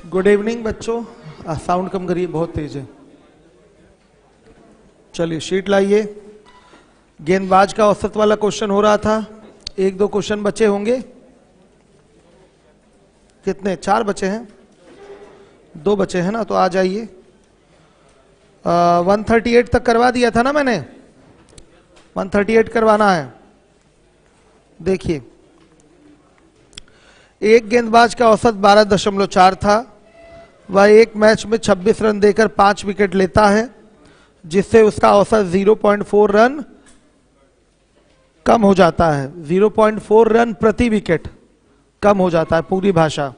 Good evening बच्चों। Sound कम करिए, बहुत तेज है। चलिए शीट लाइए। गेंदबाज का औसत वाला क्वेश्चन हो रहा था। एक दो क्वेश्चन बचे होंगे। कितने? 4 बचे हैं, 2 बचे हैं ना, तो आ जाइए। 138 तक करवा दिया था ना मैंने, 138 करवाना है। देखिए, एक गेंदबाज का औसत 12.4 था। वह एक मैच में 26 रन देकर 5 विकेट लेता है, जिससे उसका औसत 0.4 रन कम हो जाता है। 0.4 रन प्रति विकेट कम हो जाता है। पूरी भाषा,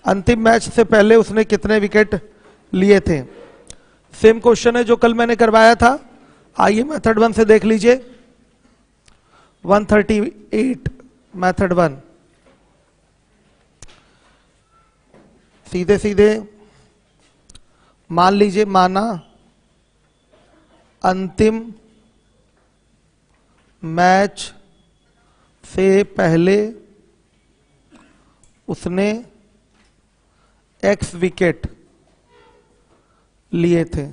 अंतिम मैच से पहले उसने कितने विकेट लिए थे? सेम क्वेश्चन है जो कल मैंने करवाया था। आइए मेथड 1 से देख लीजिए। 138 मेथड 1। सीधे सीधे मान लीजिए, माना अंतिम मैच से पहले उसने x विकेट लिए थे।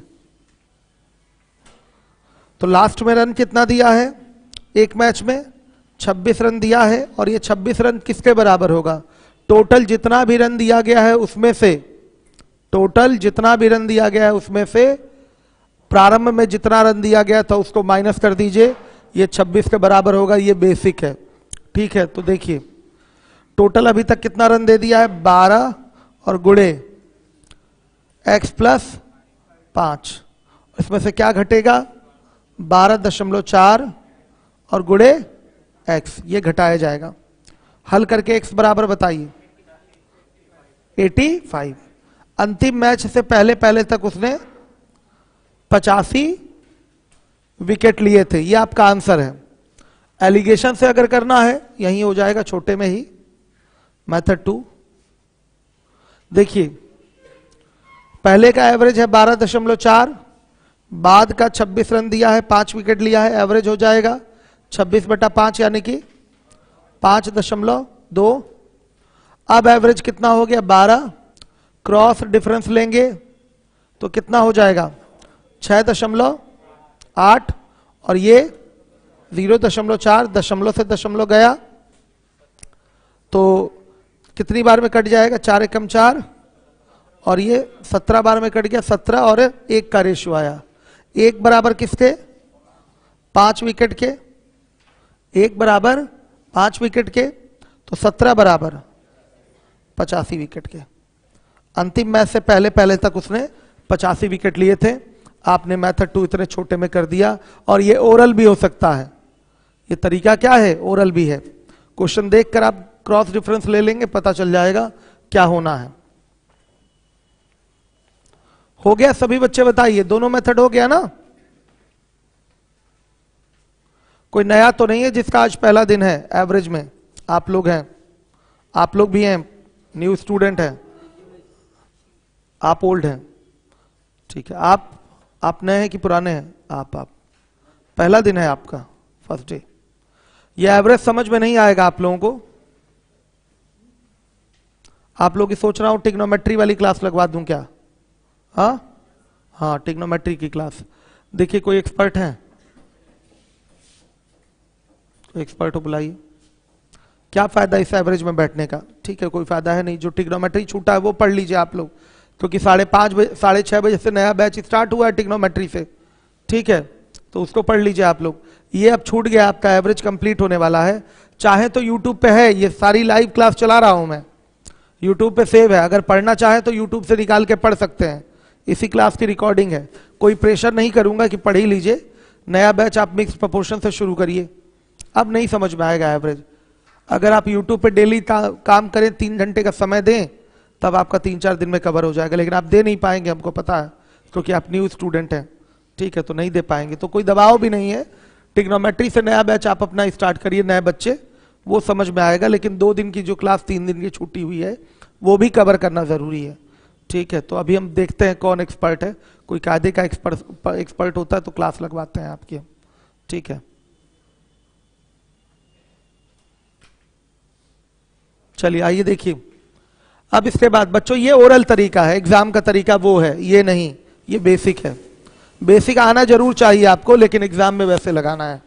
तो लास्ट में रन कितना दिया है? एक मैच में 26 रन दिया है, और ये 26 रन किसके बराबर होगा? टोटल जितना भी रन दिया गया है उसमें से, टोटल जितना भी रन दिया गया है उसमें से प्रारंभ में जितना रन दिया गया था उसको माइनस कर दीजिए। ये 26 के बराबर होगा। ये बेसिक है, ठीक है। तो देखिए, टोटल अभी तक कितना रन दे दिया है? 12 और गुणे x प्लस 5। इसमें से क्या घटेगा? 12.4 और गुणे x, ये घटाया जाएगा। हल करके x बराबर बताइए 85। अंतिम मैच से पहले पहले तक उसने 85 विकेट लिए थे। ये आपका आंसर है। एलिगेशन से अगर करना है यही हो जाएगा, छोटे में ही। मेथड 2 देखिए, पहले का एवरेज है 12.4, बाद का 26 रन दिया है, 5 विकेट लिया है, एवरेज हो जाएगा 26/5 यानी कि 5.2। अब एवरेज कितना हो गया? 12। क्रॉस डिफरेंस लेंगे तो कितना हो जाएगा? 6.8, और ये 0.4, दशमलव से दशमलव गया तो कितनी बार में कट जाएगा? 4 एकम 4, और ये 17 बार में कट गया। 17 और 1 का रेशियो आया। 1 बराबर किसके? 5 विकेट के। 1 बराबर 5 विकेट के, तो 17 बराबर 85 विकेट के। अंतिम मैच से पहले पहले तक उसने 85 विकेट लिए थे। आपने मेथड 2 इतने छोटे में कर दिया। और ये ओरल भी हो सकता है। ये तरीका क्या है? ओरल भी है। क्वेश्चन देखकर आप क्रॉस डिफरेंस ले लेंगे, पता चल जाएगा क्या होना है। हो गया? सभी बच्चे बताइए, दोनों मेथड हो गया ना? कोई नया तो नहीं है जिसका आज पहला दिन है? एवरेज में आप लोग हैं, आप लोग भी हैं, न्यू स्टूडेंट हैं, आप ओल्ड हैं, ठीक है। आप नए हैं कि पुराने हैं? आप पहला दिन है आपका, फर्स्ट डे। ये एवरेज समझ में नहीं आएगा आप लोगों को। आप लोग की सोच रहा हूं ट्रिग्नोमेट्री वाली क्लास लगवा दूं क्या? हाँ, ट्रिग्नोमेट्री की क्लास। देखिए, कोई एक्सपर्ट है? कोई एक्सपर्ट हो बुलाइए। क्या फायदा इस एवरेज में बैठने का? ठीक है, कोई फायदा है नहीं। जो ट्रिग्नोमेट्री छूटा है वो पढ़ लीजिए आप लोग, क्योंकि 5:30 बजे 6:30 बजे से नया बैच स्टार्ट हुआ है ट्रिग्नोमेट्री से, ठीक है। तो उसको पढ़ लीजिए आप लोग। ये अब छूट गया, आपका एवरेज कंप्लीट होने वाला है। चाहे तो यूट्यूब पे है, ये सारी लाइव क्लास चला रहा हूं मैं, यूट्यूब पे सेव है। अगर पढ़ना चाहे तो यूट्यूब से निकाल के पढ़ सकते हैं। इसी क्लास की रिकॉर्डिंग है। कोई प्रेशर नहीं करूंगा कि पढ़ ही लीजिए। नया बैच आप मिक्स प्रोपोर्शन से शुरू करिए। अब नहीं समझ में आएगा एवरेज। अगर आप यूट्यूब पे डेली काम करें, 3 घंटे का समय दें, तब आपका 3-4 दिन में कवर हो जाएगा। लेकिन आप दे नहीं पाएंगे, हमको पता है, क्योंकि आप न्यू स्टूडेंट हैं, ठीक है। तो नहीं दे पाएंगे, तो कोई दबाव भी नहीं है। ट्रिग्नोमेट्री से नया बैच आप अपना स्टार्ट करिए, नए बच्चे, वो समझ में आएगा। लेकिन 2 दिन की जो क्लास 3 दिन की छुट्टी हुई है वो भी कवर करना जरूरी है, ठीक है। तो अभी हम देखते हैं कौन एक्सपर्ट है। कोई कायदे का एक्सपर्ट होता है तो क्लास लगवाते हैं आपकी, ठीक है। चलिए आइए देखिए, अब इसके बाद बच्चों ये ओरल तरीका है, एग्जाम का तरीका वो है, ये नहीं, ये बेसिक है। बेसिक आना जरूर चाहिए आपको, लेकिन एग्जाम में वैसे लगाना है।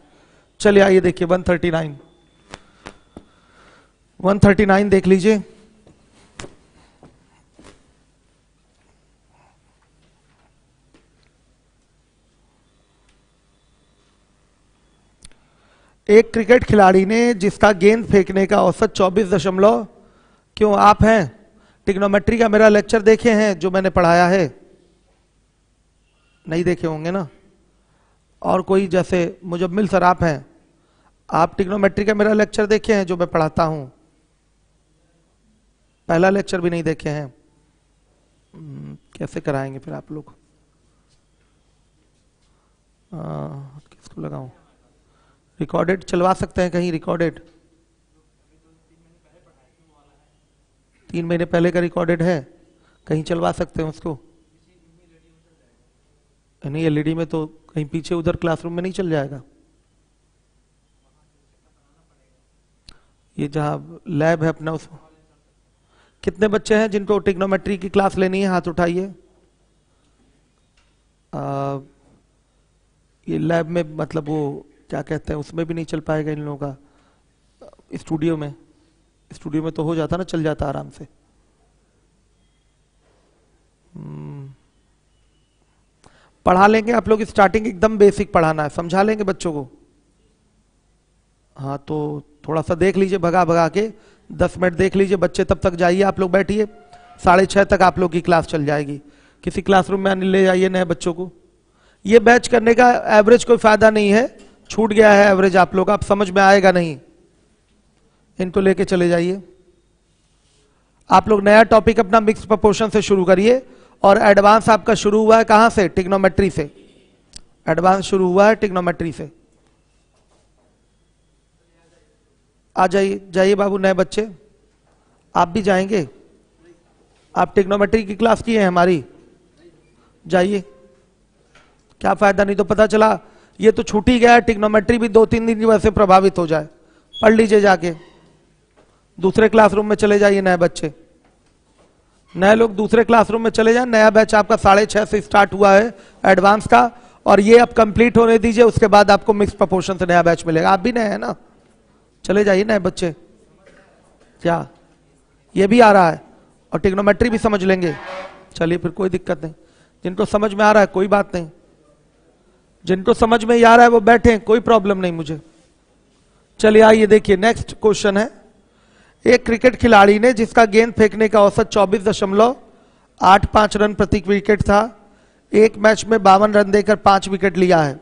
चलिए आइए देखिए 139 देख लीजिए। एक क्रिकेट खिलाड़ी ने जिसका गेंद फेंकने का औसत 24 क्यों आप हैं ट्रिग्नोमेट्री का मेरा लेक्चर देखे हैं जो मैंने पढ़ाया है? नहीं देखे होंगे ना। और कोई जैसे मुजम्मिल सर आप हैं, आप ट्रिग्नोमेट्री का मेरा लेक्चर देखे हैं जो मैं पढ़ाता हूं? पहला लेक्चर भी नहीं देखे हैं। कैसे कराएंगे फिर आप लोग? किसको लगाऊं? रिकॉर्डेड चलवा सकते हैं कहीं? रिकॉर्डेड 3 महीने पहले का रिकॉर्डेड है, कहीं चलवा सकते हैं उसको? नहीं, एलईडी में तो कहीं पीछे उधर क्लासरूम में नहीं चल जाएगा? ये जहां लैब है अपना, उसमें कितने बच्चे हैं जिनको ट्रिग्नोमेट्री की क्लास लेनी है? हाथ उठाइए। ये लैब में मतलब वो क्या कहते हैं, उसमें भी नहीं चल पाएगा इन लोगों का? स्टूडियो में तो हो जाता ना, चल जाता आराम से। पढ़ा लेंगे आप लोग, स्टार्टिंग एकदम बेसिक पढ़ाना है, समझा लेंगे बच्चों को। हाँ तो थोड़ा सा देख लीजिए, भगा भगा के 10 मिनट देख लीजिए बच्चे, तब तक जाइए आप लोग, बैठिए। 6:30 तक आप लोग की क्लास चल जाएगी। किसी क्लासरूम में ले जाइए नए बच्चों को। ये बैच करने का एवरेज कोई फायदा नहीं है, छूट गया है एवरेज आप लोग, आप समझ में आएगा नहीं। इनको लेके चले जाइए। आप लोग नया टॉपिक अपना मिक्स प्रोपोर्शन से शुरू करिए, और एडवांस आपका शुरू हुआ है कहां से? ट्रिग्नोमेट्री से। एडवांस शुरू हुआ है ट्रिग्नोमेट्री से। आ जाइए, जाइए बाबू नए बच्चे, आप भी जाएंगे? आप ट्रिग्नोमेट्री की क्लास की है हमारी? जाइए, क्या फायदा, नहीं तो पता चला ये तो छूट ही गया है, ट्रिग्नोमेट्री भी 2-3 दिन की वजह से प्रभावित हो जाए। पढ़ लीजिए जाके, दूसरे क्लासरूम में चले जाइए नए बच्चे, नए लोग दूसरे क्लासरूम में चले जाएं। नया बैच आपका 6:30 से स्टार्ट हुआ है एडवांस का, और ये अब कंप्लीट होने दीजिए, उसके बाद आपको मिक्स प्रोपोर्शन से नया बैच मिलेगा। आप भी नए हैं ना, चले जाइए नए बच्चे। क्या ये भी आ रहा है और ट्रिग्नोमेट्री भी समझ लेंगे? चलिए फिर कोई दिक्कत नहीं। जिनको समझ में आ रहा है कोई बात नहीं, जिनको समझ में आ रहा है वो बैठे, कोई प्रॉब्लम नहीं मुझे। चलिए आइए देखिए, नेक्स्ट क्वेश्चन है। एक क्रिकेट खिलाड़ी ने जिसका गेंद फेंकने का औसत 24.85 रन प्रति विकेट था, एक मैच में 52 रन देकर 5 विकेट लिया है।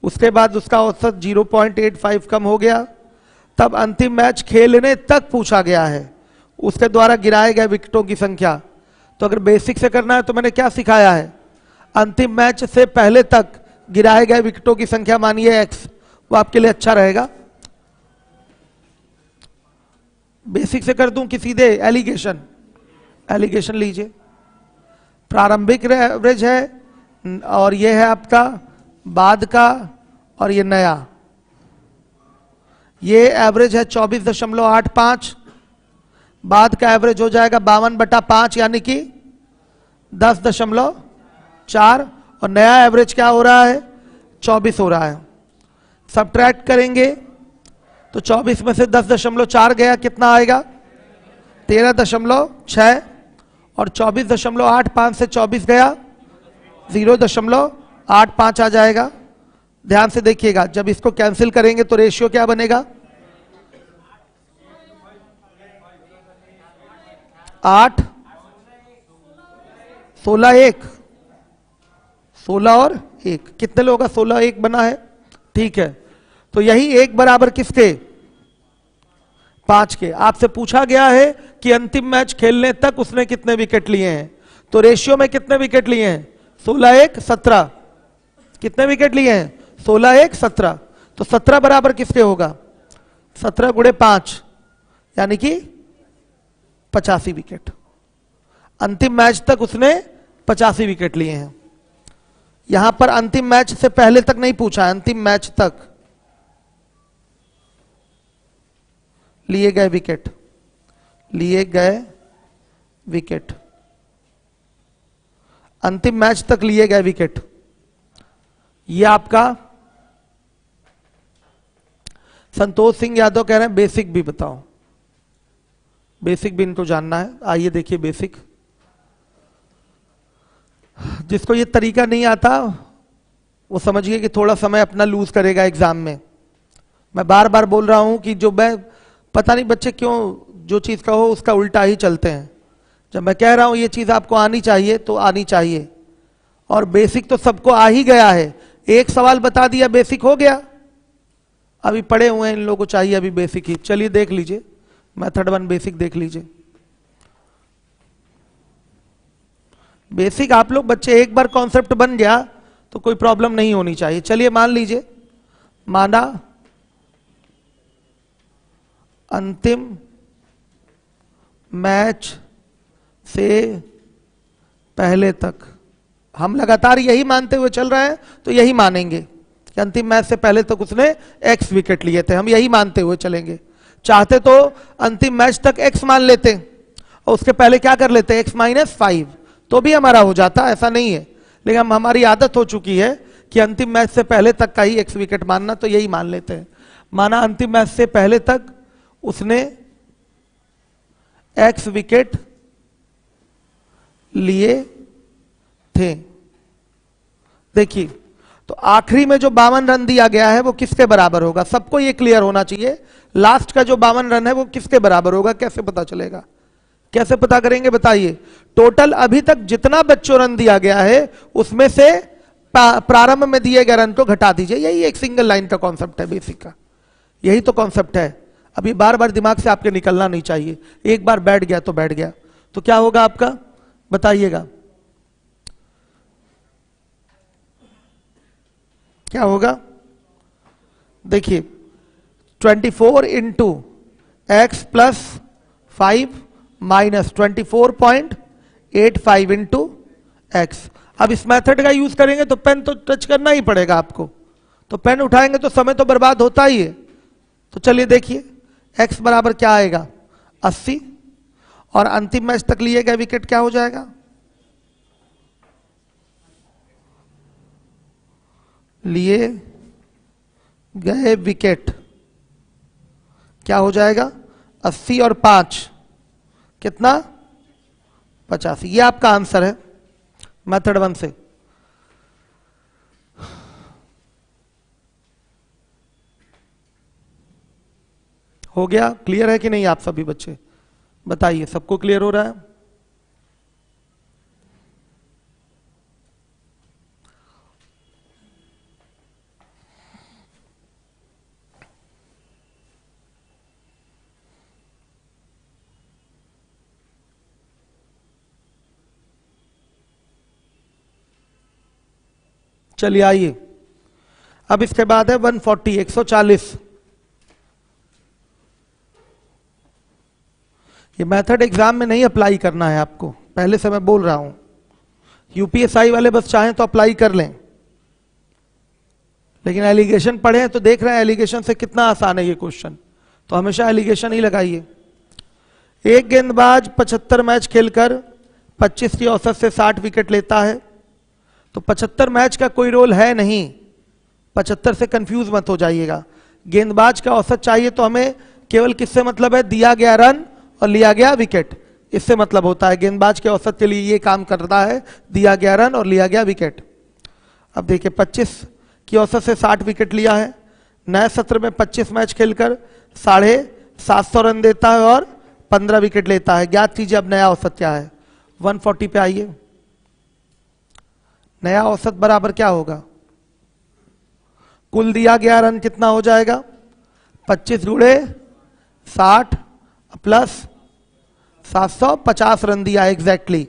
उसके बाद उसका औसत 0.85 कम हो गया, तब अंतिम मैच खेलने तक पूछा गया है, उसके द्वारा गिराए गए विकेटों की संख्या। तो अगर बेसिक से करना है तो मैंने क्या सिखाया है? अंतिम मैच से पहले तक गिराए गए विकेटों की संख्या मानिए x, वो आपके लिए अच्छा रहेगा। बेसिक से कर दूं कि सीधे एलिगेशन? एलिगेशन लीजिए। प्रारंभिक एवरेज है, और ये है आपका बाद का, और ये नया। ये एवरेज है 24.85, बाद का एवरेज हो जाएगा 52/5 यानी कि 10.4, और नया एवरेज क्या हो रहा है? 24 हो रहा है। सबट्रैक्ट करेंगे तो 24 में से 10.4 गया, कितना आएगा? 13.6, और 24.85 से 24 गया 0.85 आ जाएगा। ध्यान से देखिएगा, जब इसको कैंसिल करेंगे तो रेशियो क्या बनेगा? 8, 16, 1, 16 और 1, कितने लोगों का 16, 1 बना है? ठीक है, तो यही 1 बराबर किसके? 5 के। आपसे पूछा गया है कि अंतिम मैच खेलने तक उसने कितने विकेट लिए हैं, तो रेशियो में कितने विकेट लिए हैं? 16, 1, 17। कितने विकेट लिए हैं? 16, 1, 17। तो 17 बराबर किसके होगा? 17 गुणे 5 यानी कि 85 विकेट। अंतिम मैच तक उसने 85 विकेट लिए हैं। यहां पर अंतिम मैच से पहले तक नहीं पूछा है, अंतिम मैच तक लिए गए विकेट, लिए गए विकेट, अंतिम मैच तक लिए गए विकेट। ये आपका संतोष सिंह यादव कह रहे हैं बेसिक भी बताओ, बेसिक भी इनको जानना है। आइए देखिए बेसिक, जिसको ये तरीका नहीं आता वो समझिए कि थोड़ा समय अपना लूज करेगा एग्जाम में। मैं बार बार बोल रहा हूं कि जो मैं, पता नहीं बच्चे क्यों जो चीज कहो उसका उल्टा ही चलते हैं। जब मैं कह रहा हूं ये चीज आपको आनी चाहिए तो आनी चाहिए, और बेसिक तो सबको आ ही गया है। एक सवाल बता दिया बेसिक हो गया, अभी पढ़े हुए हैं इन लोगों को चाहिए अभी बेसिक ही। चलिए देख लीजिए मेथड 1 बेसिक देख लीजिए। बेसिक आप लोग बच्चे एक बार कॉन्सेप्ट बन गया तो कोई प्रॉब्लम नहीं होनी चाहिए। चलिए मान लीजिए, माना अंतिम मैच से पहले तक, हम लगातार यही मानते हुए चल रहे हैं तो यही मानेंगे कि अंतिम मैच से पहले तक उसने x विकेट लिए थे, हम यही मानते हुए चलेंगे। चाहते तो अंतिम मैच तक x मान लेते और उसके पहले क्या कर लेते x-5, तो भी हमारा हो जाता, ऐसा नहीं है। लेकिन हमारी आदत हो चुकी है कि अंतिम मैच से पहले तक का ही x विकेट मानना, तो यही मान लेते हैं। माना अंतिम मैच से पहले तक उसने x विकेट लिए थे। देखिए तो आखिरी में जो 52 रन दिया गया है वो किसके बराबर होगा, सबको ये क्लियर होना चाहिए। लास्ट का जो 52 रन है वो किसके बराबर होगा, कैसे पता चलेगा, कैसे पता करेंगे बताइए। टोटल अभी तक जितना बच्चों रन दिया गया है उसमें से प्रारंभ में दिए गए रन को घटा दीजिए। यही एक सिंगल लाइन का कॉन्सेप्ट है बेसिक का, यही तो कॉन्सेप्ट है। अभी बार बार दिमाग से आपके निकलना नहीं चाहिए, एक बार बैठ गया तो बैठ गया। तो क्या होगा आपका बताइएगा, क्या होगा। देखिए 24 into x plus 5 minus 24.85 into x. अब इस मेथड का यूज करेंगे तो पेन तो टच करना ही पड़ेगा आपको, तो पेन उठाएंगे तो समय तो बर्बाद होता ही है। तो चलिए देखिए x बराबर क्या आएगा 80, और अंतिम मैच तक लिए गए विकेट क्या हो जाएगा, लिए गए विकेट क्या हो जाएगा 80 और 5 कितना 85। ये आपका आंसर है मेथड 1 से। हो गया, क्लियर है कि नहीं आप सभी बच्चे बताइए, सबको क्लियर हो रहा है। चलिए आइए, अब इसके बाद है 140 140। ये मेथड एग्जाम में नहीं अप्लाई करना है आपको, पहले से मैं बोल रहा हूं। यूपीएसआई वाले बस चाहें तो अप्लाई कर लें, लेकिन एलिगेशन पढ़े तो देख रहे हैं एलिगेशन से कितना आसान है ये क्वेश्चन, तो हमेशा एलिगेशन ही लगाइए। एक गेंदबाज 75 मैच खेलकर 25 की औसत से 60 विकेट लेता है, तो 75 मैच का कोई रोल है नहीं, 75 से कंफ्यूज मत हो जाइएगा। गेंदबाज का औसत चाहिए तो हमें केवल किससे मतलब है, दिया गया रन और लिया गया विकेट, इससे मतलब होता है। गेंदबाज के औसत के लिए ये काम करता है, दिया गया रन और लिया गया विकेट। अब देखिए 25 की औसत से 60 विकेट लिया है, नए सत्र में 25 मैच खेलकर 750 रन देता है और 15 विकेट लेता है। ज्ञात कीजिए अब नया औसत क्या है। 140 पे आइए, नया औसत बराबर क्या होगा, कुल दिया गया रन कितना हो जाएगा 25 गुणे 60 प्लस 750 रन दिया है एग्जैक्टली,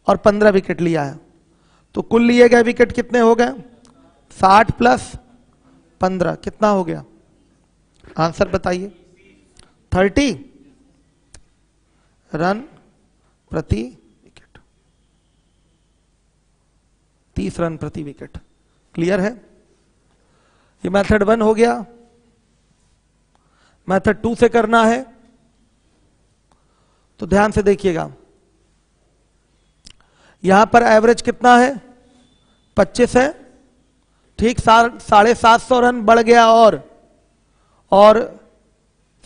और 15 विकेट लिया है, तो कुल लिए गए विकेट कितने हो गए 60 प्लस 15 कितना हो गया, आंसर बताइए 30 रन प्रति विकेट, 30 रन प्रति विकेट। क्लियर है, ये मेथड 1 हो गया। मेथड 2 से करना है तो ध्यान से देखिएगा। यहां पर एवरेज कितना है? 25 है, ठीक। 750 रन बढ़ गया और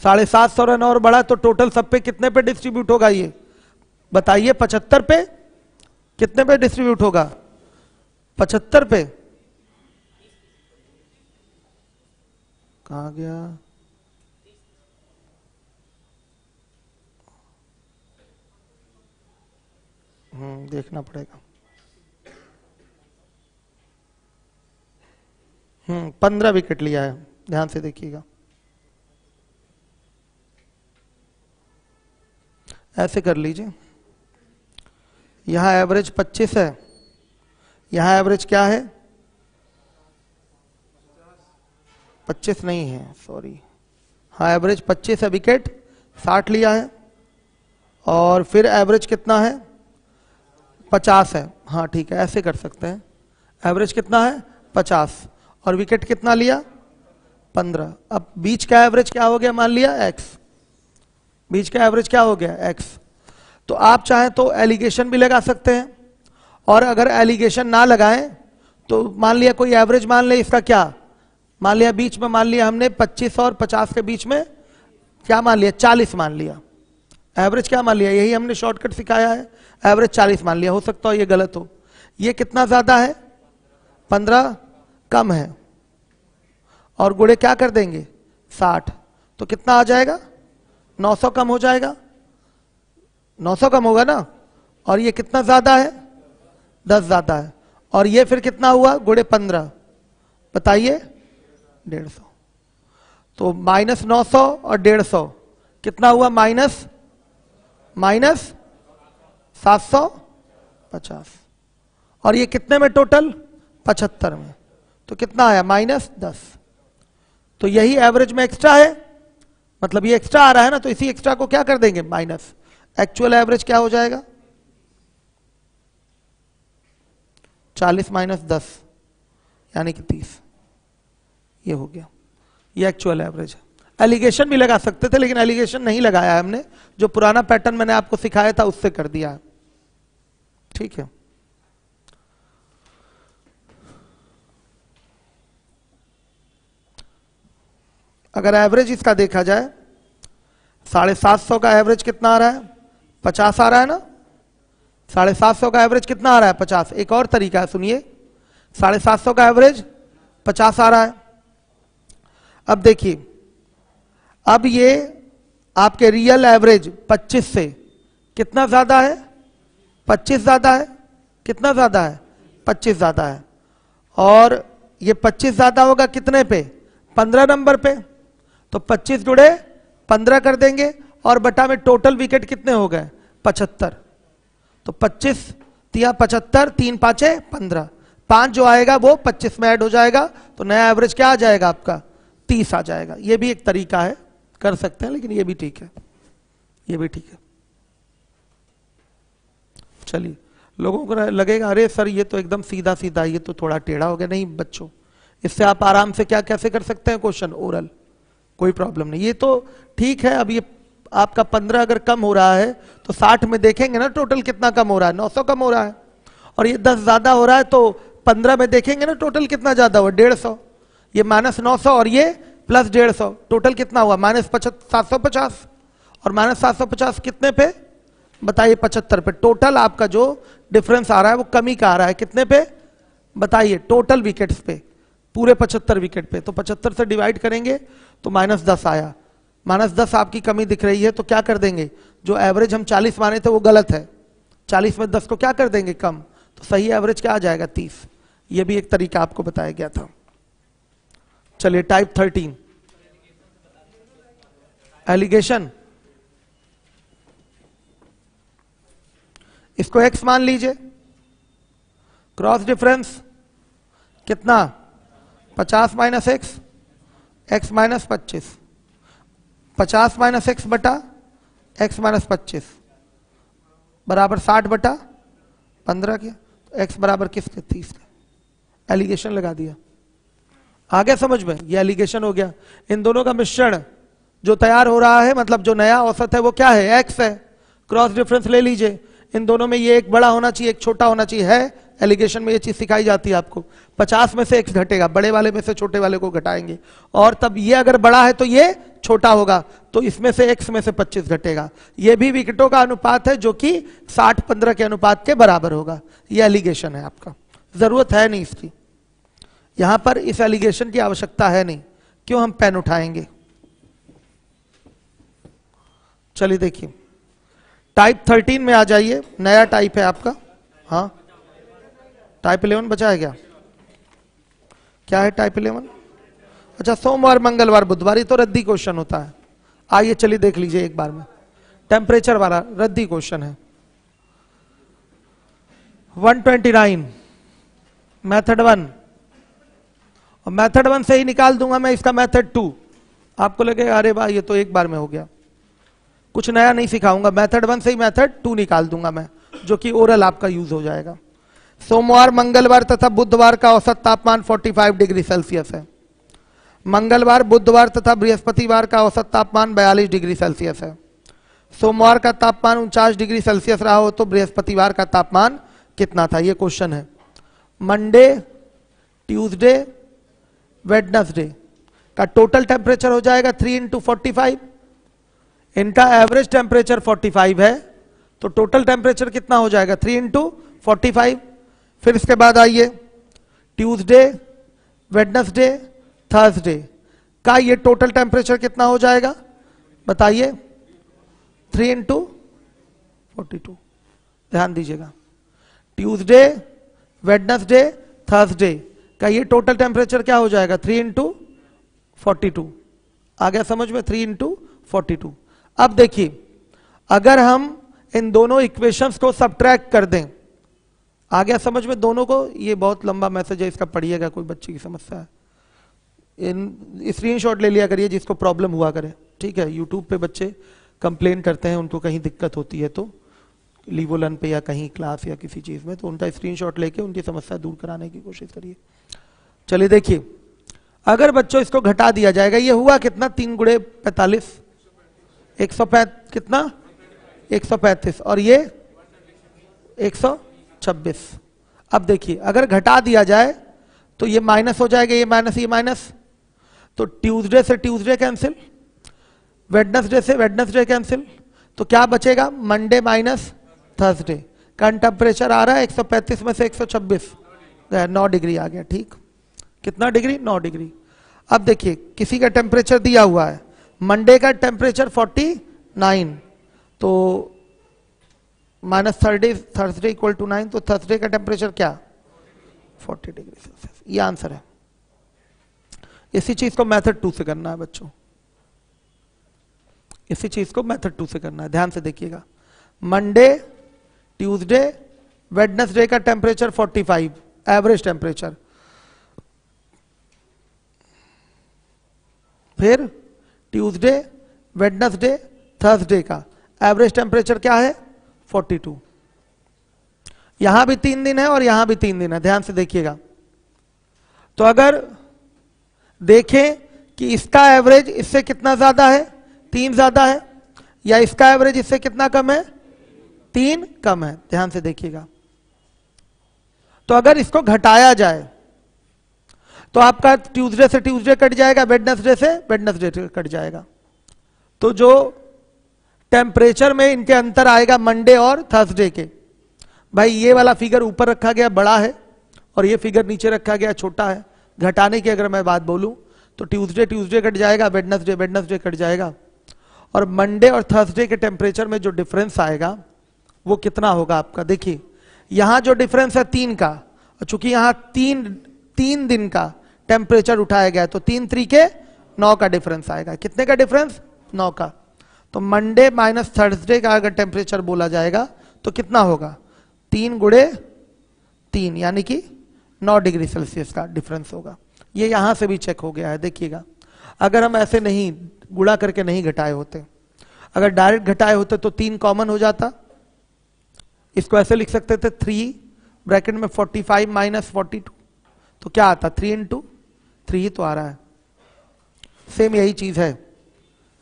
750 रन और बढ़ा तो टोटल सब पे कितने पे डिस्ट्रीब्यूट होगा ये बताइए? 75 पे। कितने पे डिस्ट्रीब्यूट होगा? 75 पे। कहां गया? देखना पड़ेगा। 15 विकेट लिया है, ध्यान से देखिएगा। ऐसे कर लीजिए, यहां एवरेज 25 है, यहां एवरेज क्या है? 25 नहीं है, सॉरी। हाँ, एवरेज 25 है, विकेट 60 लिया है, और फिर एवरेज कितना है? 50 है। हाँ ठीक है, ऐसे कर सकते हैं। एवरेज कितना है? 50, और विकेट कितना लिया? 15। अब बीच का एवरेज क्या हो गया? मान लिया x। बीच का एवरेज क्या हो गया? x। तो आप चाहें तो एलिगेशन भी लगा सकते हैं, और अगर एलिगेशन ना लगाएं तो मान लिया कोई एवरेज मान ले इसका, क्या मान लिया? बीच में मान लिया हमने 25 और 50 के बीच में क्या मान लिया? 40 मान लिया। एवरेज क्या मान लिया? यही हमने शॉर्टकट सिखाया है, एवरेज 40 मान लिया। हो सकता है ये गलत हो। ये कितना ज्यादा है? 15 कम है, और गुणे क्या कर देंगे? 60। तो कितना आ जाएगा? 900 कम हो जाएगा। 900 कम होगा ना। और ये कितना ज्यादा है? 10 ज्यादा है। और ये फिर कितना हुआ? गुणे 15 बताइए? 150। तो -900 और 150 कितना हुआ? माइनस 750। और ये कितने में टोटल? 75 में। तो कितना आया? -10। तो यही एवरेज में एक्स्ट्रा है, मतलब ये एक्स्ट्रा आ रहा है ना, तो इसी एक्स्ट्रा को क्या कर देंगे? माइनस। एक्चुअल एवरेज क्या हो जाएगा? 40 - 10 यानी कि 30। ये हो गया, ये एक्चुअल एवरेज है। एलिगेशन भी लगा सकते थे, लेकिन एलिगेशन नहीं लगाया है हमने। जो पुराना पैटर्न मैंने आपको सिखाया था उससे कर दिया है, ठीक है। अगर एवरेज इसका देखा जाए, 750 का एवरेज कितना आ रहा है? 50 आ रहा है ना। 750 का एवरेज कितना आ रहा है? 50। एक और तरीका है, सुनिए। 750 का एवरेज 50 आ रहा है। अब देखिए, अब ये आपके रियल एवरेज 25 से कितना ज्यादा है? 25 ज्यादा है। कितना ज्यादा है? 25 ज्यादा है। और ये 25 ज्यादा होगा कितने पे? 15 नंबर पे। तो 25 जुड़े 15 कर देंगे, और बटा में टोटल विकेट कितने हो गए? 75। तो 25 तिया 75, 3 5 15, 5 जो आएगा वो 25 में ऐड हो जाएगा। तो नया एवरेज क्या आ जाएगा आपका? 30 आ जाएगा। ये भी एक तरीका है, कर सकते हैं, लेकिन ये भी ठीक है, ये भी ठीक है। चलिए, लोगों को लगेगा अरे सर ये तो एकदम सीधा सीधा, ये तो थोड़ा टेढ़ा हो गया। नहीं बच्चों, इससे आप आराम से क्या कैसे कर सकते हैं क्वेश्चन? ओरल, कोई प्रॉब्लम नहीं। ये तो ठीक है। अब ये आपका 15 अगर कम हो रहा है तो 60 में देखेंगे ना टोटल कितना कम हो रहा है? 900 कम हो रहा है। और ये 10 ज्यादा हो रहा है तो 15 में देखेंगे ना टोटल कितना ज्यादा हुआ? 150। ये -900 और ये +150, टोटल कितना हुआ? -750। और -750 कितने पे बताइए? 75 पे। टोटल आपका जो डिफरेंस आ रहा है वो कमी का आ रहा है। कितने पे बताइए? टोटल विकेट्स पे, पूरे 75 विकेट पे। तो 75 से डिवाइड करेंगे तो -10 आया। -10 आपकी कमी दिख रही है, तो क्या कर देंगे? जो एवरेज हम 40 माने थे वो गलत है। 40 में 10 को क्या कर देंगे? कम। तो सही एवरेज क्या आ जाएगा? 30। ये भी एक तरीका आपको बताया गया था। चलिए, टाइप 13 एलिगेशन। इसको x मान लीजिए। क्रॉस डिफरेंस कितना? 50 - x, x - 25। 50 - x बटा x - 25 बराबर 60 बटा 15 के। x बराबर किसके? 30 के। एलिगेशन लगा दिया। आगे समझ में? ये एलिगेशन हो गया। इन दोनों का मिश्रण जो तैयार हो रहा है, मतलब जो नया औसत है वो क्या है? x है। क्रॉस डिफरेंस ले लीजिए। इन दोनों में ये एक बड़ा होना चाहिए, एक छोटा होना चाहिए, है एलिगेशन में ये चीज सिखाई जाती है आपको। 50 में से x घटेगा, बड़े वाले में से छोटे वाले को घटाएंगे, और तब ये अगर बड़ा है तो ये छोटा होगा, तो इसमें से x में से 25 घटेगा। ये भी विकेटों का अनुपात है जो कि 60-15 के अनुपात के बराबर होगा। ये एलिगेशन है आपका, जरूरत है नहीं इसकी, यहां पर इस एलिगेशन की आवश्यकता है नहीं। क्यों? हम पेन उठाएंगे। चलिए देखिए, टाइप 13 में आ जाइए, नया टाइप है आपका। हाँ, टाइप 11 बचा है क्या? क्या है टाइप 11? अच्छा, सोमवार मंगलवार बुधवार, ये तो रद्दी क्वेश्चन होता है। आइए चलिए देख लीजिए एक बार में, टेम्परेचर वाला रद्दी क्वेश्चन है। 129 मेथड 1, और मेथड 1 से ही निकाल दूंगा मैं इसका मेथड 2। आपको लगेगा अरे भाई ये तो एक बार में हो गया, कुछ नया नहीं सिखाऊंगा, मेथड 1 से ही मेथड 2 निकाल दूंगा मैं, जो कि ओरल आपका यूज हो जाएगा। सोमवार मंगलवार तथा बुधवार का औसत तापमान 45 डिग्री सेल्सियस है। मंगलवार बुधवार तथा बृहस्पतिवार का औसत तापमान 42 डिग्री सेल्सियस है। सोमवार का तापमान 49 डिग्री सेल्सियस रहा हो तो बृहस्पतिवार का तापमान कितना था? ये क्वेश्चन है। मंडे, ट्यूसडे, वेडनेसडे का टोटल टेम्परेचर हो जाएगा 3 × 45। इनका एवरेज टेम्परेचर 45 है, तो टोटल टेम्परेचर कितना हो जाएगा? 3 × 45। फिर इसके बाद आइए, ट्यूसडे, वेडनेसडे, थर्सडे का ये टोटल टेम्परेचर कितना हो जाएगा बताइए? 3 × 42। ध्यान दीजिएगा, ट्यूसडे, वेडनेसडे, थर्सडे का ये टोटल टेम्परेचर क्या हो जाएगा? 3 × 42। आ गया समझ में? 3 × 42। अब देखिए, अगर हम इन दोनों इक्वेशंस को सब्ट्रैक्ट कर दें, आ गया समझ में दोनों को? ये बहुत लंबा मैसेज है, इसका पढ़िएगा, कोई बच्चे की समस्या है इन स्क्रीनशॉट ले लिया करिए जिसको प्रॉब्लम हुआ करे, ठीक है? यूट्यूब पे बच्चे कंप्लेन करते हैं, उनको कहीं दिक्कत होती है तो लीवोलन पे या कहीं क्लास या किसी चीज में, तो उनका स्क्रीनशॉट लेके उनकी समस्या दूर कराने की कोशिश करिए। चलिए देखिए, अगर बच्चों इसको घटा दिया जाएगा, ये हुआ कितना? 3 × 45, 135 कितना? 135, और ये 126। अब देखिए, अगर घटा दिया जाए तो ये माइनस हो जाएगा, ये माइनस, ये माइनस, तो ट्यूसडे से ट्यूसडे कैंसिल, वेडनेसडे से वेडनेसडे कैंसिल, तो क्या बचेगा? मंडे माइनस थर्सडे का टेम्परेचर आ रहा है 135 में से 126, 9 डिग्री आ गया। ठीक, कितना डिग्री? 9 डिग्री। अब देखिए, किसी का टेम्परेचर दिया हुआ है, मंडे का टेम्परेचर 49, तो -30 इक्वल टू 9, तो थर्सडे का टेम्परेचर क्या? 40 डिग्री सेल्सियस। ये आंसर है। इसी चीज को मेथड 2 से करना है बच्चों, इसी चीज को मेथड 2 से करना है। ध्यान से देखिएगा, मंडे, ट्यूसडे, वेडनेसडे का टेम्परेचर 45 एवरेज टेम्परेचर, फिर ट्यूसडे, वेडनेसडे, थर्सडे का एवरेज टेम्परेचर क्या है? 42। यहां भी 3 दिन है और यहां भी 3 दिन है, ध्यान से देखिएगा। तो अगर देखें कि इसका एवरेज इससे कितना ज्यादा है? 3 ज्यादा है, या इसका एवरेज इससे कितना कम है? 3 कम है। ध्यान से देखिएगा, तो अगर इसको घटाया जाए तो आपका ट्यूसडे से ट्यूसडे कट जाएगा, वेडनेसडे से वेडनेसडे कट जाएगा, तो जो टेम्परेचर में इनके अंतर आएगा मंडे और थर्सडे के, भाई ये वाला फिगर ऊपर रखा गया बड़ा है और ये फिगर नीचे रखा गया छोटा है। घटाने की अगर मैं बात बोलूं तो ट्यूसडे ट्यूसडे कट जाएगा, वेडनेसडे वेडनेसडे कट जाएगा, और मंडे और थर्सडे के टेम्परेचर में जो डिफरेंस आएगा वो कितना होगा आपका? देखिए, यहां जो डिफरेंस है 3 का, चूंकि यहां 3 दिन का टेम्परेचर उठाया गया तो 3 × 3 = 9 का डिफरेंस आएगा। कितने का डिफरेंस? 9 का। तो मंडे माइनस थर्सडे का अगर टेम्परेचर बोला जाएगा तो कितना होगा? 3 × 3 यानी कि 9 डिग्री सेल्सियस का डिफरेंस होगा। ये यहां से भी चेक हो गया है, देखिएगा। अगर हम ऐसे नहीं गुणा करके नहीं घटाए होते, अगर डायरेक्ट घटाए होते तो 3 कॉमन हो जाता, इसको ऐसे लिख सकते थे 3 ब्रैकेट में 45 - 42, तो क्या आता? 3 × 3 ही तो आ रहा है। सेम यही चीज है,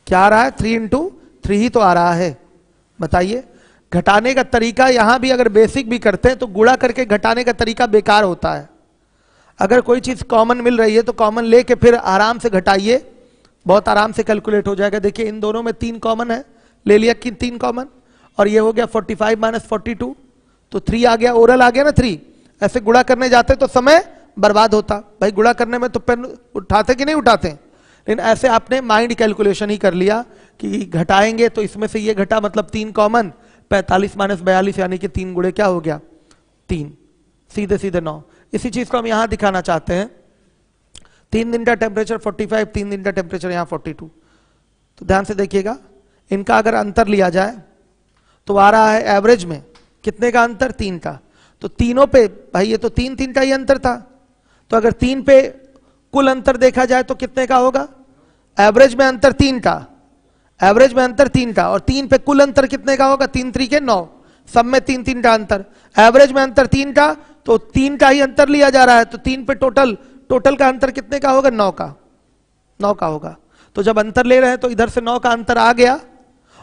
क्या आ रहा है? 3 × 3 ही तो आ रहा है। बताइए, घटाने का तरीका यहां भी अगर बेसिक भी करते हैं तो गुणा करके घटाने का तरीका बेकार होता है। अगर कोई चीज कॉमन मिल रही है तो कॉमन लेके फिर आराम से घटाइए, बहुत आराम से कैलकुलेट हो जाएगा। देखिए इन दोनों में 3 कॉमन है, ले लिया कि 3 कॉमन, और ये हो गया 45 माइनस 42, तो 3 आ गया, ओरल आ गया ना 3। ऐसे गुणा करने जाते तो समय बर्बाद होता भाई, गुणा करने में तो पेन उठाते कि नहीं उठाते, लेकिन ऐसे आपने माइंड कैलकुलेशन ही कर लिया कि घटाएंगे तो इसमें से ये घटा मतलब 3 कॉमन, 45 माइनस 42 यानी कि 3 गुणे क्या हो गया 3, सीधे सीधे 9। इसी चीज को हम यहां दिखाना चाहते हैं। 3 दिन का टेम्परेचर 45, 3 दिन का टेम्परेचर यहां 42। तो ध्यान से देखिएगा, इनका अगर अंतर लिया जाए तो आ रहा है एवरेज में कितने का अंतर, 3 का। तो तीनों पे भाई ये तो 3 का ही अंतर था, तो अगर 3 पे कुल अंतर देखा जाए तो कितने का होगा, एवरेज में अंतर 3 का, एवरेज में अंतर 3 का, और 3 पे कुल अंतर कितने का होगा, 3 3 के 9, सब में 3 का अंतर, एवरेज में अंतर 3 का, तो 3 का ही अंतर लिया जा रहा है, तो 3 पे टोटल का अंतर कितने का होगा, 9 का होगा। तो जब अंतर ले रहे हैं तो इधर से 9 का अंतर आ गया,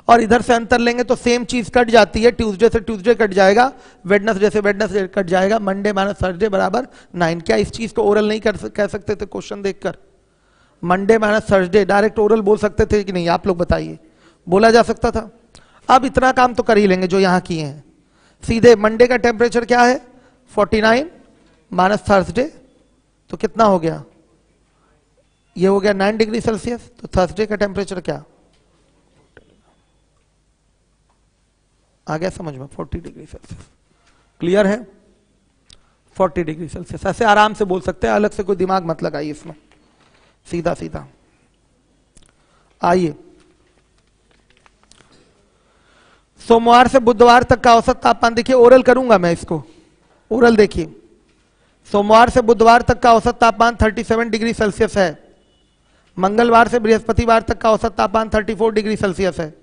और इधर से अंतर लेंगे तो सेम चीज कट जाती है, ट्यूसडे से ट्यूसडे कट जाएगा, वेडनेसडे से वेडनेसडे कट जाएगा, मंडे माइनस थर्सडे बराबर 9। क्या इस चीज को ओरल नहीं कह सकते थे क्वेश्चन देखकर, Monday minus Thursday direct oral बोल सकते थे कि नहीं, आप लोग बताइए, बोला जा सकता था। अब इतना काम तो कर ही लेंगे जो यहां किए हैं। सीधे मंडे का टेम्परेचर क्या है 49 माइनस थर्सडे, तो कितना हो गया, ये हो गया 9 डिग्री सेल्सियस। तो थर्सडे का टेम्परेचर क्या आ गया समझ में, 40 डिग्री सेल्सियस। क्लियर है, 40 डिग्री सेल्सियस। ऐसे आराम से बोल सकते हैं, अलग से कोई दिमाग मत लगाइए इसमें, सीधा सीधा। आइए सोमवार से बुधवार तक का औसत तापमान देखिए, ओरल करूंगा मैं इसको, ओरल देखिए। सोमवार से बुधवार तक का औसत तापमान 37 डिग्री सेल्सियस है। मंगलवार से बृहस्पतिवार तक का औसत तापमान 34 डिग्री सेल्सियस है।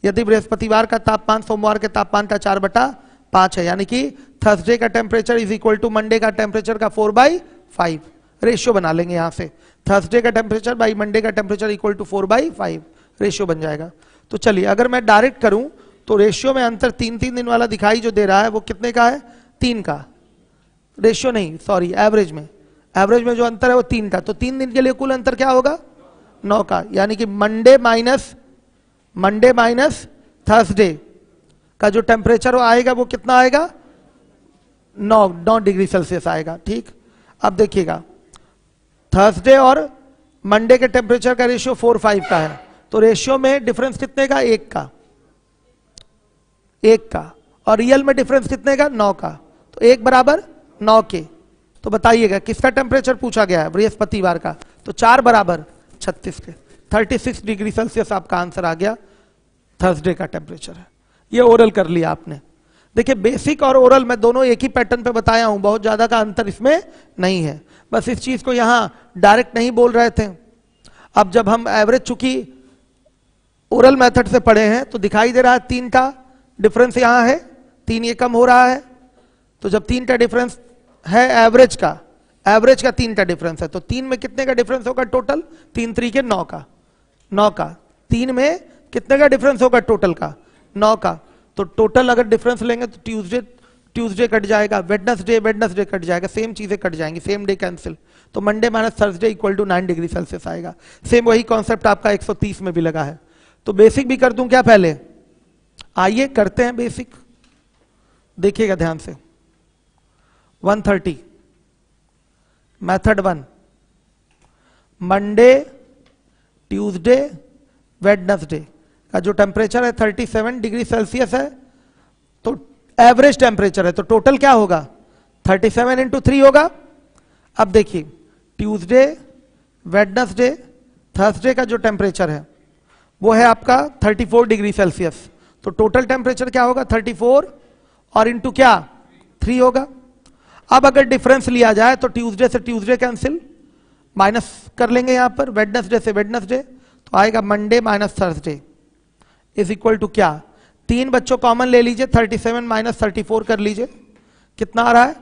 यदि बृहस्पतिवार का तापमान सोमवार के तापमान का 4/5 है, यानी कि थर्सडे का temperature is equal to Monday का टेम्परेचर का 4/5, रेशियो बना लेंगे यहां से, थर्सडे का टेम्परेचर बाई मंडे का टेम्परेचर इक्वल टू 4/5, रेशियो बन जाएगा। तो चलिए अगर मैं डायरेक्ट करूं तो रेशियो में अंतर 3 दिन वाला दिखाई जो दे रहा है वो कितने का है, 3 का, रेशियो नहीं सॉरी एवरेज में, एवरेज में जो अंतर है वो 3 का। तो 3 दिन के लिए कुल अंतर क्या होगा 9 का, यानी कि मंडे माइनस थर्सडे का जो टेम्परेचर आएगा वो कितना आएगा 9 डिग्री सेल्सियस आएगा। ठीक, अब देखिएगा थर्सडे और मंडे के टेम्परेचर का रेशियो 4:5 का है, तो रेशियो में डिफरेंस कितने का, 1 का, और रियल में डिफरेंस कितने का 9 का, तो 1 बराबर 9 के। तो बताइएगा किसका टेम्परेचर पूछा गया है, बृहस्पतिवार का, तो 4 बराबर 36 के, 36 डिग्री सेल्सियस आपका आंसर आ गया, थर्सडे का टेम्परेचर है। ये ओरल कर लिया आपने। देखिए बेसिक और ओरल मैं दोनों एक ही पैटर्न पे बताया हूं, बहुत ज्यादा का अंतर इसमें नहीं है, बस इस चीज को यहां डायरेक्ट नहीं बोल रहे थे। अब जब हम एवरेज चूंकि ओरल मेथड से पढ़े हैं तो दिखाई दे रहा है 3 का डिफरेंस यहां है, 3 ये कम हो रहा है, तो जब 3 का डिफरेंस है एवरेज का 3 का डिफरेंस है, तो 3 में कितने का डिफरेंस होगा टोटल, 3 3 के 9 का, 3 में कितने का डिफरेंस होगा टोटल का 9 का। तो टोटल अगर डिफरेंस लेंगे तो ट्यूसडे कट जाएगा, वेडनेसडे कट जाएगा, सेम चीजें कट जाएंगी, सेम डे कैंसिल, तो Monday minus Thursday equal to 9 degree Celsius आएगा। सेम वही कॉन्सेप्ट आपका 130 में भी लगा है। तो बेसिक भी कर दूं क्या पहले, आइए करते हैं बेसिक, देखिएगा ध्यान से। 130 मेथड 1, मंडे ट्यूसडे वेडनेसडे का जो टेम्परेचर है 37 डिग्री सेल्सियस है, तो एवरेज टेम्परेचर है, तो टोटल क्या होगा 37 इंटू 3 होगा। अब देखिए ट्यूसडे वेडनेसडे थर्सडे का जो टेम्परेचर है वो है आपका 34 डिग्री सेल्सियस, तो टोटल टेम्परेचर क्या होगा 34 और इंटू क्या 3 होगा। अब अगर डिफरेंस लिया जाए तो ट्यूसडे से ट्यूसडे कैंसिल, माइनस कर लेंगे यहां पर, वेडनेसडे से वेडनेसडे, तो आएगा Monday minus Thursday is equal to क्या, 3 बच्चों कॉमन ले लीजिए, 37 माइनस 34 कर लीजिए, कितना आ रहा है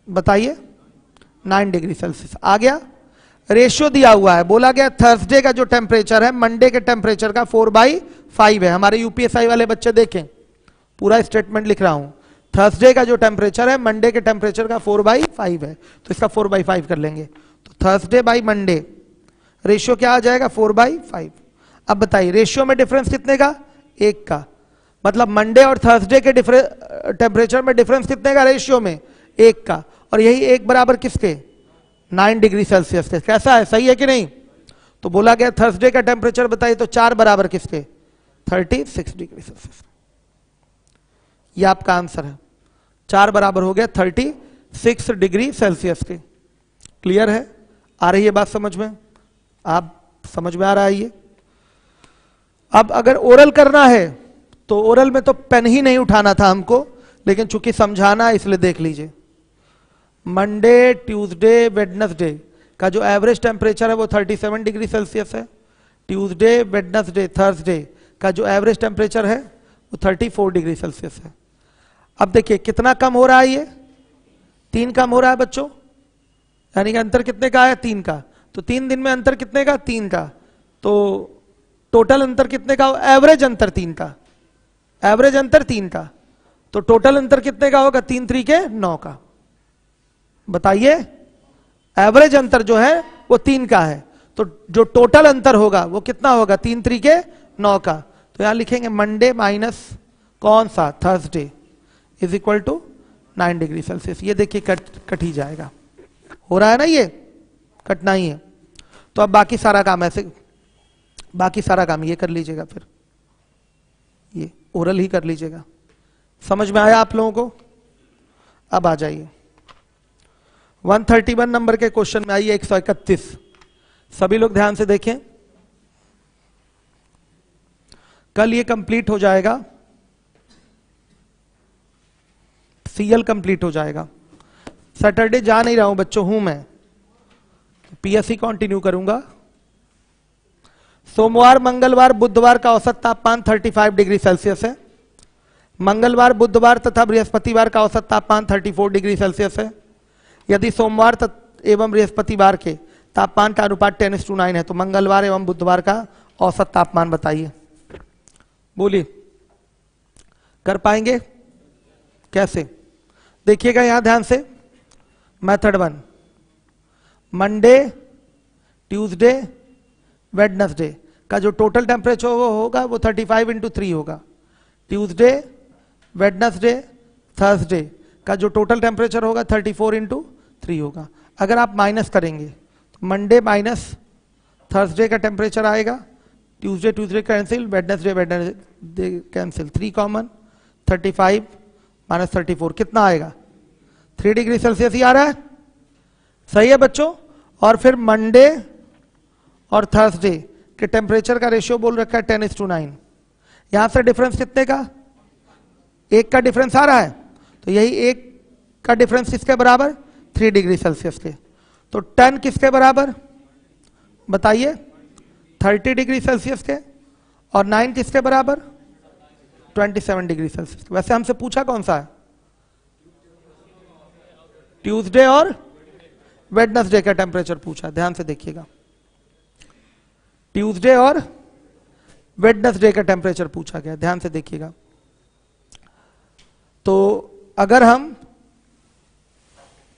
बताइए 9 डिग्री सेल्सियस आ गया। रेशियो दिया हुआ है, बोला गया थर्सडे का जो टेम्परेचर है मंडे के टेम्परेचर का 4/5 है। हमारे यूपीएसआई वाले बच्चे देखें पूरा स्टेटमेंट लिख रहा हूं। थर्सडे का जो टेम्परेचर है मंडे के टेम्परेचर का 4/5 है, तो इसका 4/5 कर लेंगे। तो थर्सडे बाई मंडे रेशियो क्या आ जाएगा 4/5। अब बताइए रेशियो में डिफरेंस कितने का, 1 का, मतलब मंडे और थर्सडे के टेम्परेचर में डिफरेंस कितने का, रेशियो में 1 का, और यही 1 बराबर किसके, 9 डिग्री सेल्सियस के। कैसा है, सही है कि नहीं। तो बोला गया थर्सडे का टेम्परेचर बताइए, तो 4 बराबर किसके, 36 डिग्री सेल्सियस। ये आपका आंसर है, 4 बराबर हो गया 36 डिग्री सेल्सियस के। क्लियर है, आ रही है बात समझ में, आप समझ में आ रहा है ये। अब अगर ओरल करना है तो ओरल में तो पेन ही नहीं उठाना था हमको, लेकिन चूंकि समझाना है इसलिए देख लीजिए। मंडे, ट्यूसडे, वेडनेसडे का जो एवरेज टेम्परेचर है वो 37 डिग्री सेल्सियस है। ट्यूसडे, वेडनेसडे, थर्सडे का जो एवरेज टेम्परेचर है वो 34 डिग्री सेल्सियस है। अब देखिए कितना कम हो रहा है, ये 3 कम हो रहा है बच्चों, यानी कि अंतर कितने का है, 3 का। तो 3 दिन में अंतर कितने का, 3 का। तो टोटल अंतर कितने का, एवरेज अंतर 3 का, एवरेज अंतर 3 का। तो टोटल अंतर कितने का होगा, 3 3 के 9 का। बताइए एवरेज अंतर जो है वो 3 का है, तो जो टोटल अंतर होगा वो कितना होगा, 3 3 के 9 का। तो यहां लिखेंगे मंडे माइनस कौन सा, Thursday is equal to 9 degree Celsius. ये देखिए कट ही जाएगा, हो रहा है ना, ये कटना ही है। तो अब बाकी सारा काम ऐसे, बाकी सारा काम ये कर लीजिएगा, फिर ये ओरल ही कर लीजिएगा। समझ में आया आप लोगों को। अब आ जाइए 131 नंबर के क्वेश्चन में आइए, 131। सभी लोग ध्यान से देखें, कल ये कंप्लीट हो जाएगा, सीएल कंप्लीट हो जाएगा। सैटरडे जा नहीं रहा हूं बच्चों, हूं मैं, पीएससी कंटिन्यू करूंगा। सोमवार, मंगलवार, बुधवार का औसत तापमान 35 डिग्री सेल्सियस है। मंगलवार, बुधवार तथा बृहस्पतिवार का औसत तापमान 34 डिग्री सेल्सियस है। यदि सोमवार एवं बृहस्पतिवार के तापमान का अनुपात 10:9 है तो मंगलवार एवं बुधवार का औसत तापमान बताइए। बोलिए, कर पाएंगे कैसे, देखिएगा यहां ध्यान से। मेथड 1, मंडे, ट्यूसडे, वेडनेसडे का जो टोटल टेम्परेचर होगा वो 35 × 3 होगा। ट्यूसडे, वेडनेसडे, थर्सडे का जो टोटल टेम्परेचर होगा 34 × 3 होगा। अगर आप माइनस करेंगे तो मंडे माइनस थर्सडे का टेम्परेचर आएगा, Tuesday cancel, Wednesday cancel, 3 common, 35 - 34 कितना आएगा, 3 डिग्री सेल्सियस ही आ रहा है। सही है बच्चों। और फिर मंडे और थर्सडे के टेम्परेचर का रेशियो बोल रखा है 10:9। यहां से डिफरेंस कितने का, 1 का डिफरेंस आ रहा है, तो यही 1 का डिफरेंस किसके बराबर, 3 डिग्री सेल्सियस के। तो 10 किसके बराबर बताइए, 30 डिग्री सेल्सियस के, और 9 किसके बराबर, 27 डिग्री सेल्सियस के। वैसे हमसे पूछा कौन सा है, ट्यूसडे और वेडनेसडे का टेम्परेचर पूछा, ध्यान से देखिएगा। ट्यूसडे और वेडनेसडे का टेम्परेचर पूछा गया, ध्यान से देखिएगा। तो अगर हम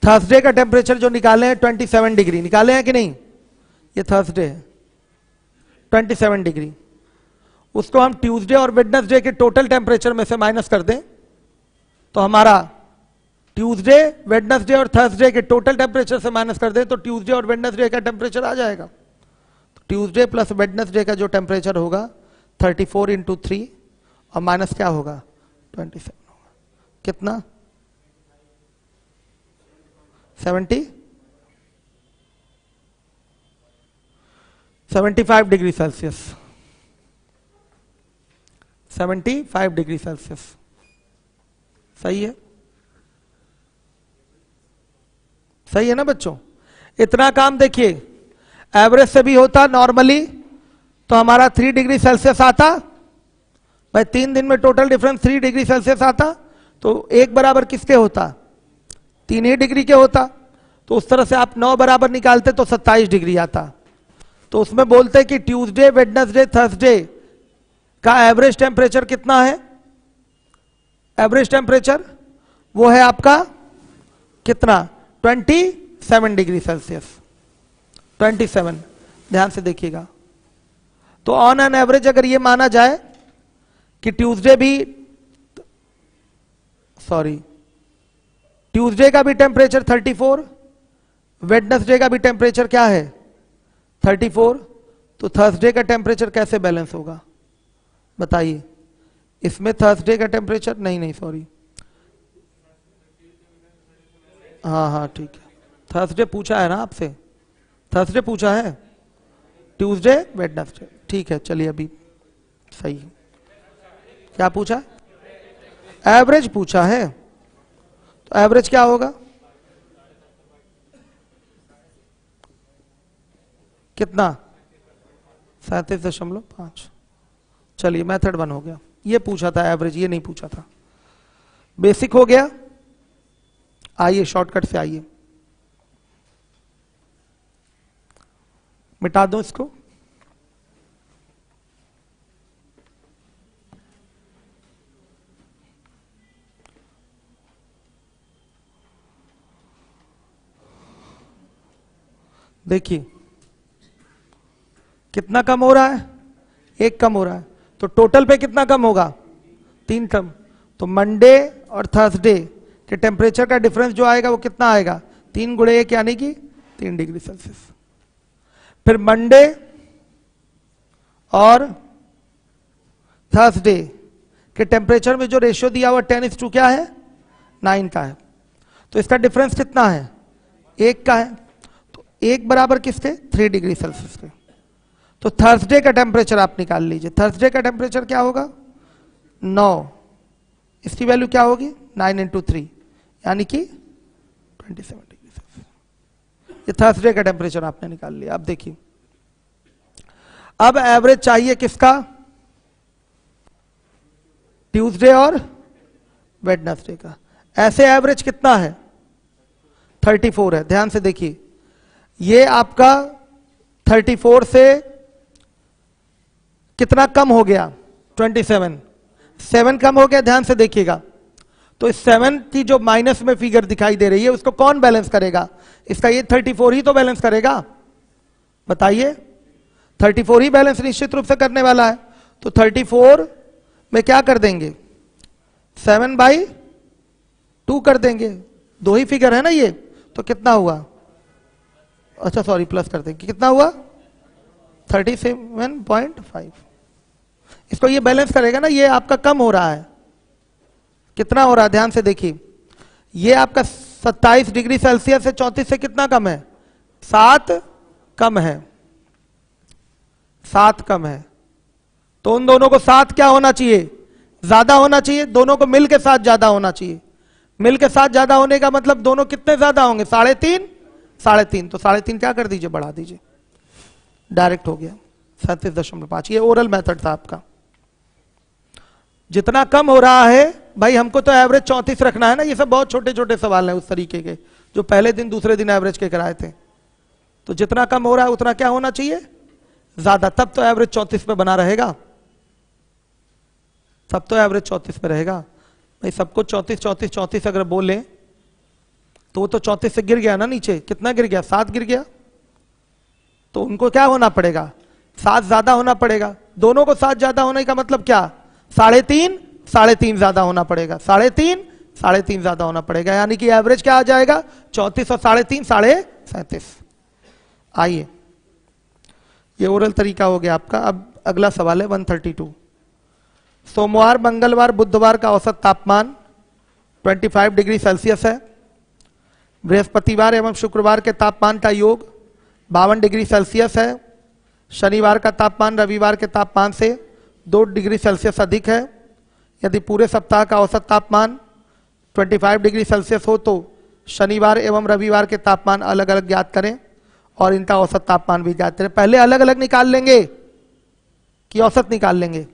थर्सडे का टेम्परेचर जो निकाले हैं 27 डिग्री निकाले हैं कि नहीं, ये थर्सडे है 27 डिग्री, उसको हम ट्यूसडे और वेडनेसडे के टोटल टेम्परेचर में से माइनस कर दें तो हमारा ट्यूसडे, वेडनेसडे और थर्सडे के टोटल टेम्परेचर से माइनस कर दें तो ट्यूसडे और वेडनेसडे का टेम्परेचर आ जाएगा। ट्यूसडे प्लस वेडनेसडे का जो टेम्परेचर होगा 34 × 3 और माइनस क्या होगा 27 होगा, कितना 75 डिग्री सेल्सियस, 75 डिग्री सेल्सियस। सही है, सही है ना बच्चों। इतना काम देखिए एवरेज से भी होता नॉर्मली तो हमारा 3 डिग्री सेल्सियस आता भाई, 3 दिन में टोटल डिफरेंस 3 डिग्री सेल्सियस आता, तो 1 बराबर किसके होता, 3 ही डिग्री के होता। तो उस तरह से आप 9 बराबर निकालते तो 27 डिग्री आता। तो उसमें बोलते कि ट्यूसडे, वेडनेसडे, थर्सडे का एवरेज टेम्परेचर कितना है, एवरेज टेम्परेचर वो है आपका कितना, 27 डिग्री सेल्सियस, 27, ध्यान से देखिएगा। तो ऑन एन एवरेज अगर ये माना जाए कि ट्यूसडे का भी टेम्परेचर 34, वेडनेसडे का भी टेम्परेचर क्या है 34, तो थर्सडे का टेम्परेचर कैसे बैलेंस होगा बताइए। इसमें थर्सडे का टेम्परेचर नहीं सॉरी, हाँ ठीक है, थर्सडे पूछा है ना आपसे, थर्सडे पूछा है, ट्यूसडे वेडनेसडे, ठीक है चलिए अभी सही है। क्या पूछा, एवरेज पूछा है, तो एवरेज क्या होगा, कितना 37.5। चलिए मेथड 1 हो गया, ये पूछा था एवरेज, ये नहीं पूछा था। बेसिक हो गया, आइए शॉर्टकट से आइए, मिटा दो इसको। देखिए कितना कम हो रहा है, 1 कम हो रहा है, तो टोटल पे कितना कम होगा, 3 कम। तो मंडे और थर्सडे के टेम्परेचर का डिफरेंस जो आएगा वो कितना आएगा, 3 गुणे 1 यानी कि 3 डिग्री सेल्सियस। फिर मंडे और थर्सडे के टेम्परेचर में जो रेशियो दिया हुआ 10:2 क्या है, 9 का है, तो इसका डिफरेंस कितना है, 1 का है। तो 1 बराबर किसके, 3 डिग्री सेल्सियस के। तो थर्सडे का टेम्परेचर आप निकाल लीजिए, थर्सडे का टेम्परेचर क्या होगा 9, इसकी वैल्यू क्या होगी 9 × 3 यानी कि 27 डिग्री सेल्सियस। ये थर्सडे का टेम्परेचर आपने निकाल लिया। अब देखिए, अब एवरेज चाहिए किसका, ट्यूसडे और वेडनेसडे का। ऐसे एवरेज कितना है 34 है, ध्यान से देखिए, ये आपका 34 से कितना कम हो गया 27, 7 कम हो गया, ध्यान से देखिएगा। तो इस 7 की जो माइनस में फिगर दिखाई दे रही है उसको कौन बैलेंस करेगा, इसका ये 34 ही तो बैलेंस करेगा, बताइए 34 ही बैलेंस निश्चित रूप से करने वाला है। तो 34 में क्या कर देंगे, 7/2 कर देंगे, 2 ही फिगर है ना ये, तो कितना हुआ, अच्छा सॉरी प्लस कर देंगे, कितना हुआ 37.5। इसको ये बैलेंस करेगा ना, ये आपका कम हो रहा है, कितना हो रहा है ध्यान से देखिए, ये आपका 27 डिग्री सेल्सियस से 34 से कितना कम है, 7 कम है, 7 कम है। तो उन दोनों को साथ क्या होना चाहिए, ज्यादा होना चाहिए, दोनों को मिल के साथ ज्यादा होना चाहिए। मिल के साथ ज्यादा होने का मतलब दोनों कितने ज्यादा होंगे, 3.5, 3.5, तो 3.5 क्या कर दीजिए, बढ़ा दीजिए, डायरेक्ट हो गया 37.5। ये ओरल मेथड था आपका। जितना कम हो रहा है भाई, हमको तो एवरेज 34 रखना है ना, ये सब बहुत छोटे छोटे सवाल हैं उस तरीके के जो पहले दिन दूसरे दिन एवरेज के कराए थे। तो जितना कम हो रहा है उतना क्या होना चाहिए, ज्यादा, तब तो एवरेज 34 पे बना रहेगा, तब तो एवरेज 34 पे रहेगा। भाई सबको 34 34 34 अगर बोले तो वो तो 34 से गिर गया ना नीचे, कितना गिर गया, 7 गिर गया। तो उनको क्या होना पड़ेगा, 7 ज्यादा होना पड़ेगा। दोनों को 7 ज्यादा होने का मतलब क्या, 3.5 3.5 ज्यादा होना पड़ेगा, 3.5 3.5 ज्यादा होना पड़ेगा, यानी कि एवरेज क्या आ जाएगा 34 और 3.5 37.5। आइए, ये ओरल तरीका हो गया आपका। अब अगला सवाल है 132। सोमवार, मंगलवार, बुधवार का औसत तापमान 25 डिग्री सेल्सियस है। बृहस्पतिवार एवं शुक्रवार के तापमान का योग 52 डिग्री सेल्सियस है। शनिवार का तापमान रविवार के तापमान से 2 डिग्री सेल्सियस अधिक है। यदि पूरे सप्ताह का औसत तापमान 25 डिग्री सेल्सियस हो तो शनिवार एवं रविवार के तापमान अलग अलग ज्ञात करें और इनका औसत तापमान भी ज्ञात करें। पहले अलग अलग निकाल लेंगे कि औसत निकाल लेंगे,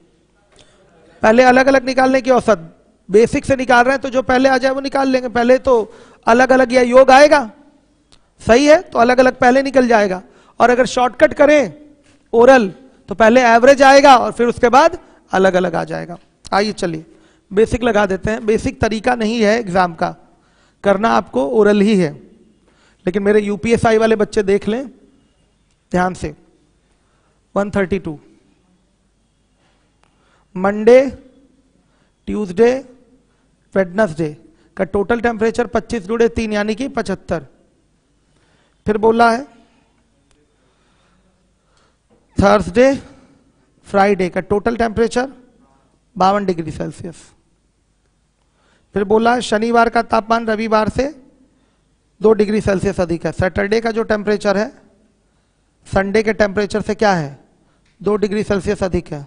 पहले अलग अलग निकालने की औसत, बेसिक से निकाल रहे हैं तो जो पहले आ जाए वो निकाल लेंगे। पहले तो अलग अलग या योग आएगा, सही है, तो अलग अलग पहले निकल जाएगा। और अगर शॉर्टकट करें ओरल तो पहले एवरेज आएगा और फिर उसके बाद अलग अलग आ जाएगा। आइए चलिए, बेसिक लगा देते हैं। बेसिक तरीका नहीं है एग्जाम का, करना आपको ओरल ही है, लेकिन मेरे यूपीएसआई वाले बच्चे देख लें ध्यान से। 132 मंडे ट्यूसडे वेडनेसडे का टोटल टेम्परेचर 25 जुड़े 3 यानी कि 75। फिर बोला है थर्सडे फ्राइडे का टोटल टेम्परेचर 52 डिग्री सेल्सियस। फिर बोला है शनिवार का तापमान रविवार से 2 डिग्री सेल्सियस अधिक है। सैटरडे का जो टेम्परेचर है संडे के टेम्परेचर से क्या है, 2 डिग्री सेल्सियस अधिक है।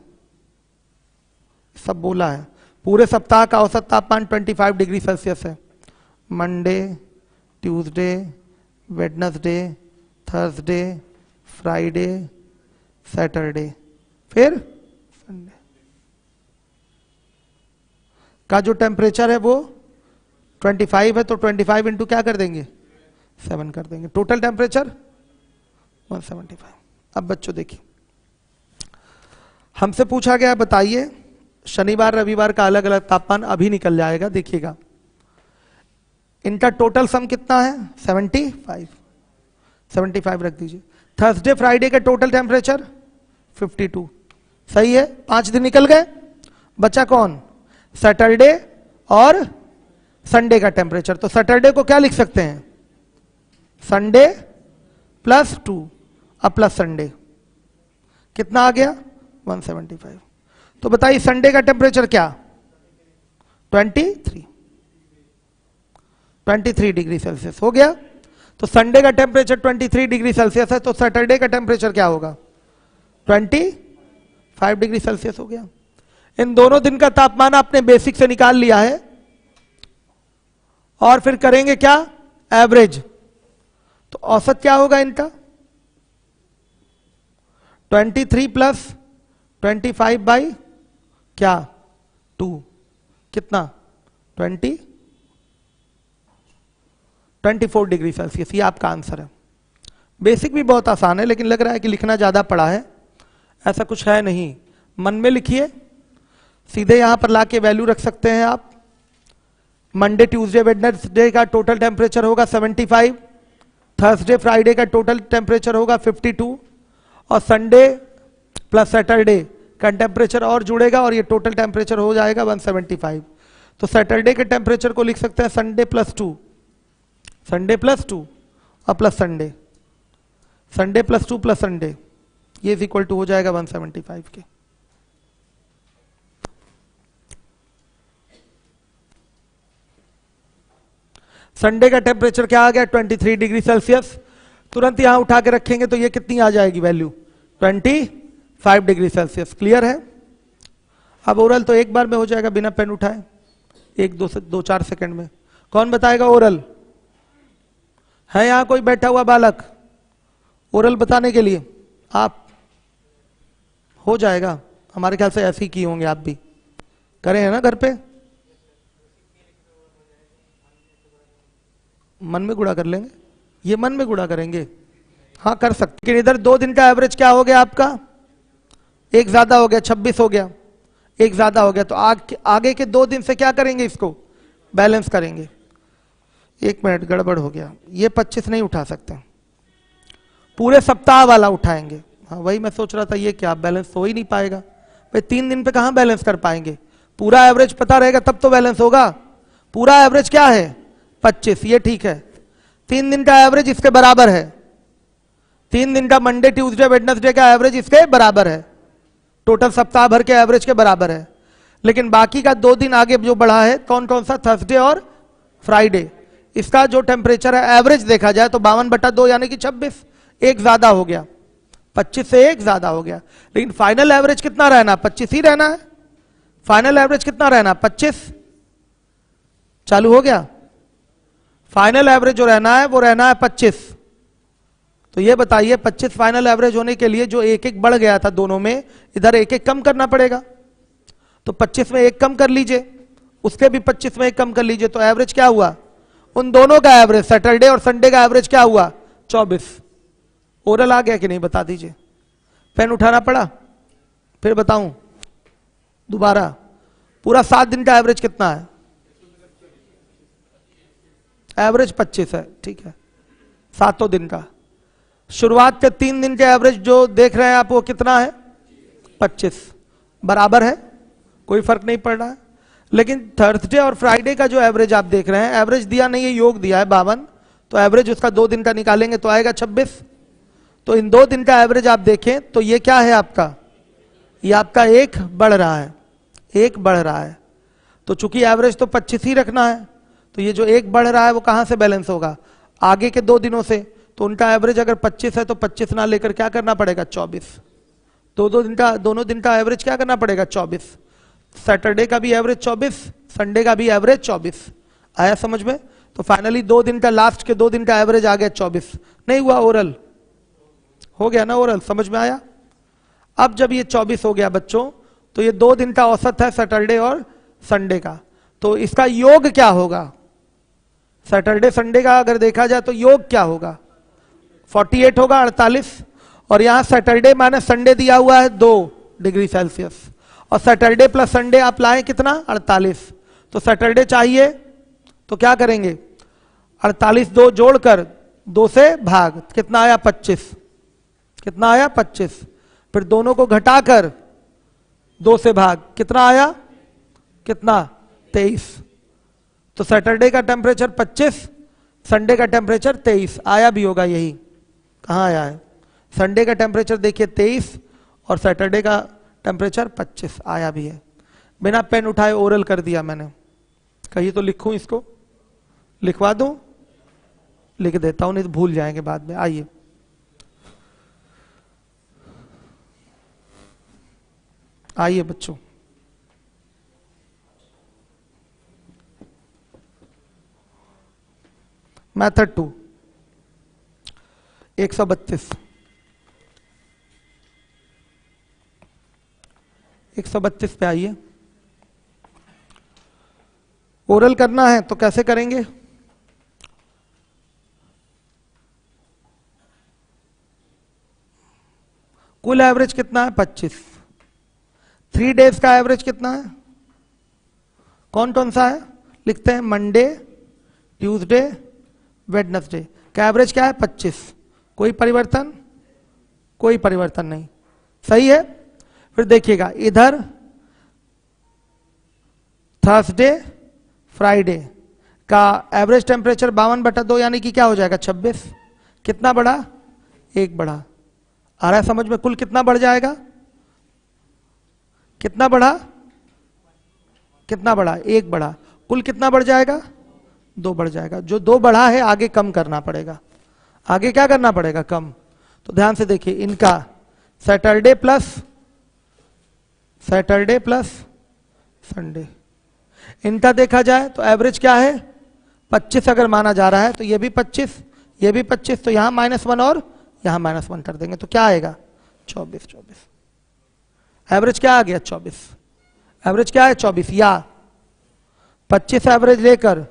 सब बोला है। पूरे सप्ताह का औसत तापमान 25 डिग्री सेल्सियस है। Monday Tuesday Wednesday Thursday Friday Saturday फिर संडे का जो टेम्परेचर है वो 25 है, तो 25 इंटू क्या कर देंगे 7 कर देंगे। Total temperature 175। अब बच्चों देखिए, हमसे पूछा गया बताइए शनिवार रविवार का अलग अलग तापमान, अभी निकल जाएगा देखिएगा। इनका टोटल सम कितना है 75 रख दीजिए। थर्सडे फ्राइडे का टोटल टेम्परेचर 52, सही है। 5 दिन निकल गए, बचा कौन सैटरडे और संडे का टेम्परेचर। तो सैटरडे को क्या लिख सकते हैं संडे +2 अब प्लस संडे कितना आ गया 175। तो बताइए संडे का टेम्परेचर क्या 23 डिग्री सेल्सियस हो गया। तो संडे का टेम्परेचर 23 डिग्री सेल्सियस है, तो सैटरडे का टेम्परेचर क्या होगा 25 डिग्री सेल्सियस हो गया। इन दोनों दिन का तापमान आपने बेसिक से निकाल लिया है और फिर करेंगे क्या एवरेज। तो औसत क्या होगा इनका 23 + 25 बाई क्या 2 कितना 24 डिग्री सेल्सियस। ये आपका आंसर है। बेसिक भी बहुत आसान है, लेकिन लग रहा है कि लिखना ज्यादा पड़ा है। ऐसा कुछ है नहीं, मन में लिखिए, सीधे यहां पर लाके वैल्यू रख सकते हैं आप। मंडे ट्यूसडे वेडनेसडे का टोटल टेम्परेचर होगा 75, थर्सडे फ्राइडे का टोटल टेम्परेचर होगा 52 और संडे प्लस सैटरडे का टेम्परेचर और जुड़ेगा और ये टोटल टेम्परेचर हो जाएगा 175। तो सैटरडे के टेम्परेचर को लिख सकते हैं संडे +2 और प्लस संडे +2 प्लस संडे, ये इज इक्वल टू हो जाएगा 175 के। संडे का टेम्परेचर क्या आ गया 23 डिग्री सेल्सियस। तुरंत यहां उठा के रखेंगे तो ये कितनी आ जाएगी वैल्यू 25 डिग्री सेल्सियस। क्लियर है। अब ओरल तो एक बार में हो जाएगा बिना पेन उठाए, 1-2-4 सेकंड में। कौन बताएगा ओरल, है यहां कोई बैठा हुआ बालक ओरल बताने के लिए? आप हो जाएगा, हमारे ख्याल से ऐसे ही किए होंगे आप भी, करें हैं ना घर पे, मन में गुणा कर लेंगे, ये मन में गुणा करेंगे, हाँ कर सकते। लेकिन इधर 2 दिन का एवरेज क्या हो गया आपका, एक ज्यादा हो गया 26 हो गया, एक ज्यादा हो गया। तो आगे के 2 दिन से क्या करेंगे, इसको बैलेंस करेंगे। 1 मिनट गड़बड़ हो गया, ये 25 नहीं उठा सकते, पूरे सप्ताह वाला उठाएंगे। हाँ वही मैं सोच रहा था, ये क्या बैलेंस हो ही नहीं पाएगा भाई, 3 दिन पे कहां बैलेंस कर पाएंगे। पूरा एवरेज पता रहेगा तब तो बैलेंस होगा। पूरा एवरेज क्या है 25, ये ठीक है। 3 दिन का एवरेज इसके बराबर है, 3 दिन का मंडे ट्यूसडे वेडनेसडे का एवरेज इसके बराबर है, टोटल सप्ताह भर के एवरेज के बराबर है। लेकिन बाकी का 2 दिन आगे जो बढ़ा है, कौन कौन सा, थर्सडे और फ्राइडे, इसका जो टेम्परेचर है एवरेज देखा जाए तो 52/2 यानी कि 26, एक ज्यादा हो गया, 25 से एक ज्यादा हो गया। लेकिन फाइनल एवरेज कितना रहना, 25 ही रहना है। फाइनल एवरेज कितना रहना 25, चालू हो गया। फाइनल एवरेज जो रहना है वो रहना है 25। तो ये बताइए 25 फाइनल एवरेज होने के लिए जो 1-1 बढ़ गया था दोनों में, इधर 1-1 कम करना पड़ेगा। तो 25 में 1 कम कर लीजिए, उसके भी 25 में 1 कम कर लीजिए, तो एवरेज क्या हुआ, उन दोनों का एवरेज सैटरडे और संडे का एवरेज क्या हुआ 24। ओरल आ गया कि नहीं बता दीजिए, पेन उठाना पड़ा, फिर बताऊं दोबारा। पूरा 7 दिन का एवरेज कितना है? एवरेज 25 है, ठीक है, 7 दिन का। शुरुआत के 3 दिन के एवरेज जो देख रहे हैं आप वो कितना है? 25, बराबर है, कोई फर्क नहीं पड़ रहा है। लेकिन थर्सडे और फ्राइडे का जो एवरेज आप देख रहे हैं, एवरेज दिया नहीं है, योग दिया है 52, तो एवरेज उसका 2 दिन का निकालेंगे तो आएगा 26। तो इन 2 दिन का एवरेज आप देखें तो ये क्या है आपका? ये आपका 1 बढ़ रहा है, 1 बढ़ रहा है। तो चूंकि एवरेज तो 25 ही रखना है, तो ये जो 1 बढ़ रहा है वो कहां से बैलेंस होगा? आगे के 2 दिनों से। तो उनका एवरेज अगर 25 है तो 25 ना लेकर क्या करना पड़ेगा? 24। दोनों दिन का एवरेज क्या करना पड़ेगा? 24। सैटरडे का भी एवरेज 24, संडे का भी एवरेज 24। आया समझ में? तो फाइनली 2 दिन का, लास्ट के 2 दिन का एवरेज आ गया 24। नहीं हुआ ओरल? हो गया ना ओरल? समझ में आया? अब जब ये 24 हो गया बच्चों, तो ये 2 दिन का औसत है सैटरडे और संडे का, तो इसका योग क्या होगा? सैटरडे संडे का अगर देखा जाए तो योग क्या होगा? 48 होगा, 48। और यहां सैटरडे माइनस संडे दिया हुआ है 2 डिग्री सेल्सियस, और सैटरडे प्लस संडे आप लाए कितना? 48। तो सैटरडे चाहिए तो क्या करेंगे? 48 2 जोड़कर 2 से भाग, कितना आया? 25। कितना आया? 25। फिर दोनों को घटाकर 2 से भाग, कितना आया? कितना? 23। तो सैटरडे का टेम्परेचर 25, संडे का टेम्परेचर 23 आया भी होगा। यही कहाँ आया है? संडे का टेम्परेचर देखिए 23 और सैटरडे का टेम्परेचर 25 आया भी है। बिना पेन उठाए ओरल कर दिया मैंने। कहीं तो लिखूं, इसको लिखवा दूं? लिख देता हूं, नहीं तो भूल जाएंगे बाद में। आइए, आइए बच्चों, मेथड 2 132 पे आइए। ओरल करना है तो कैसे करेंगे? कुल एवरेज कितना है? 25। 3 डेज का एवरेज कितना है? कौन कौन सा है? लिखते हैं, मंडे, ट्यूसडे, वेडनेसडे का एवरेज क्या है? 25। कोई परिवर्तन? कोई परिवर्तन नहीं, सही है। फिर देखिएगा इधर थर्सडे फ्राइडे का एवरेज टेम्परेचर 52/2 यानी कि क्या हो जाएगा? 26। कितना बढ़ा? 1 बढ़ा। आ रहा है समझ में? कुल कितना बढ़ जाएगा? कितना बढ़ा? कितना बढ़ा? 1 बढ़ा। कुल कितना बढ़ जाएगा? 2 बढ़ जाएगा। जो 2 बढ़ा है आगे कम करना पड़ेगा। आगे क्या करना पड़ेगा? कम। तो ध्यान से देखिए, इनका सैटरडे प्लस संडे, इनका देखा जाए तो एवरेज क्या है? 25 अगर माना जा रहा है तो ये भी 25, ये भी 25, तो यहां -1 और यहां -1 कर देंगे तो क्या आएगा? 24। एवरेज क्या आ गया? 24। एवरेज क्या है? 24। या 25 एवरेज लेकर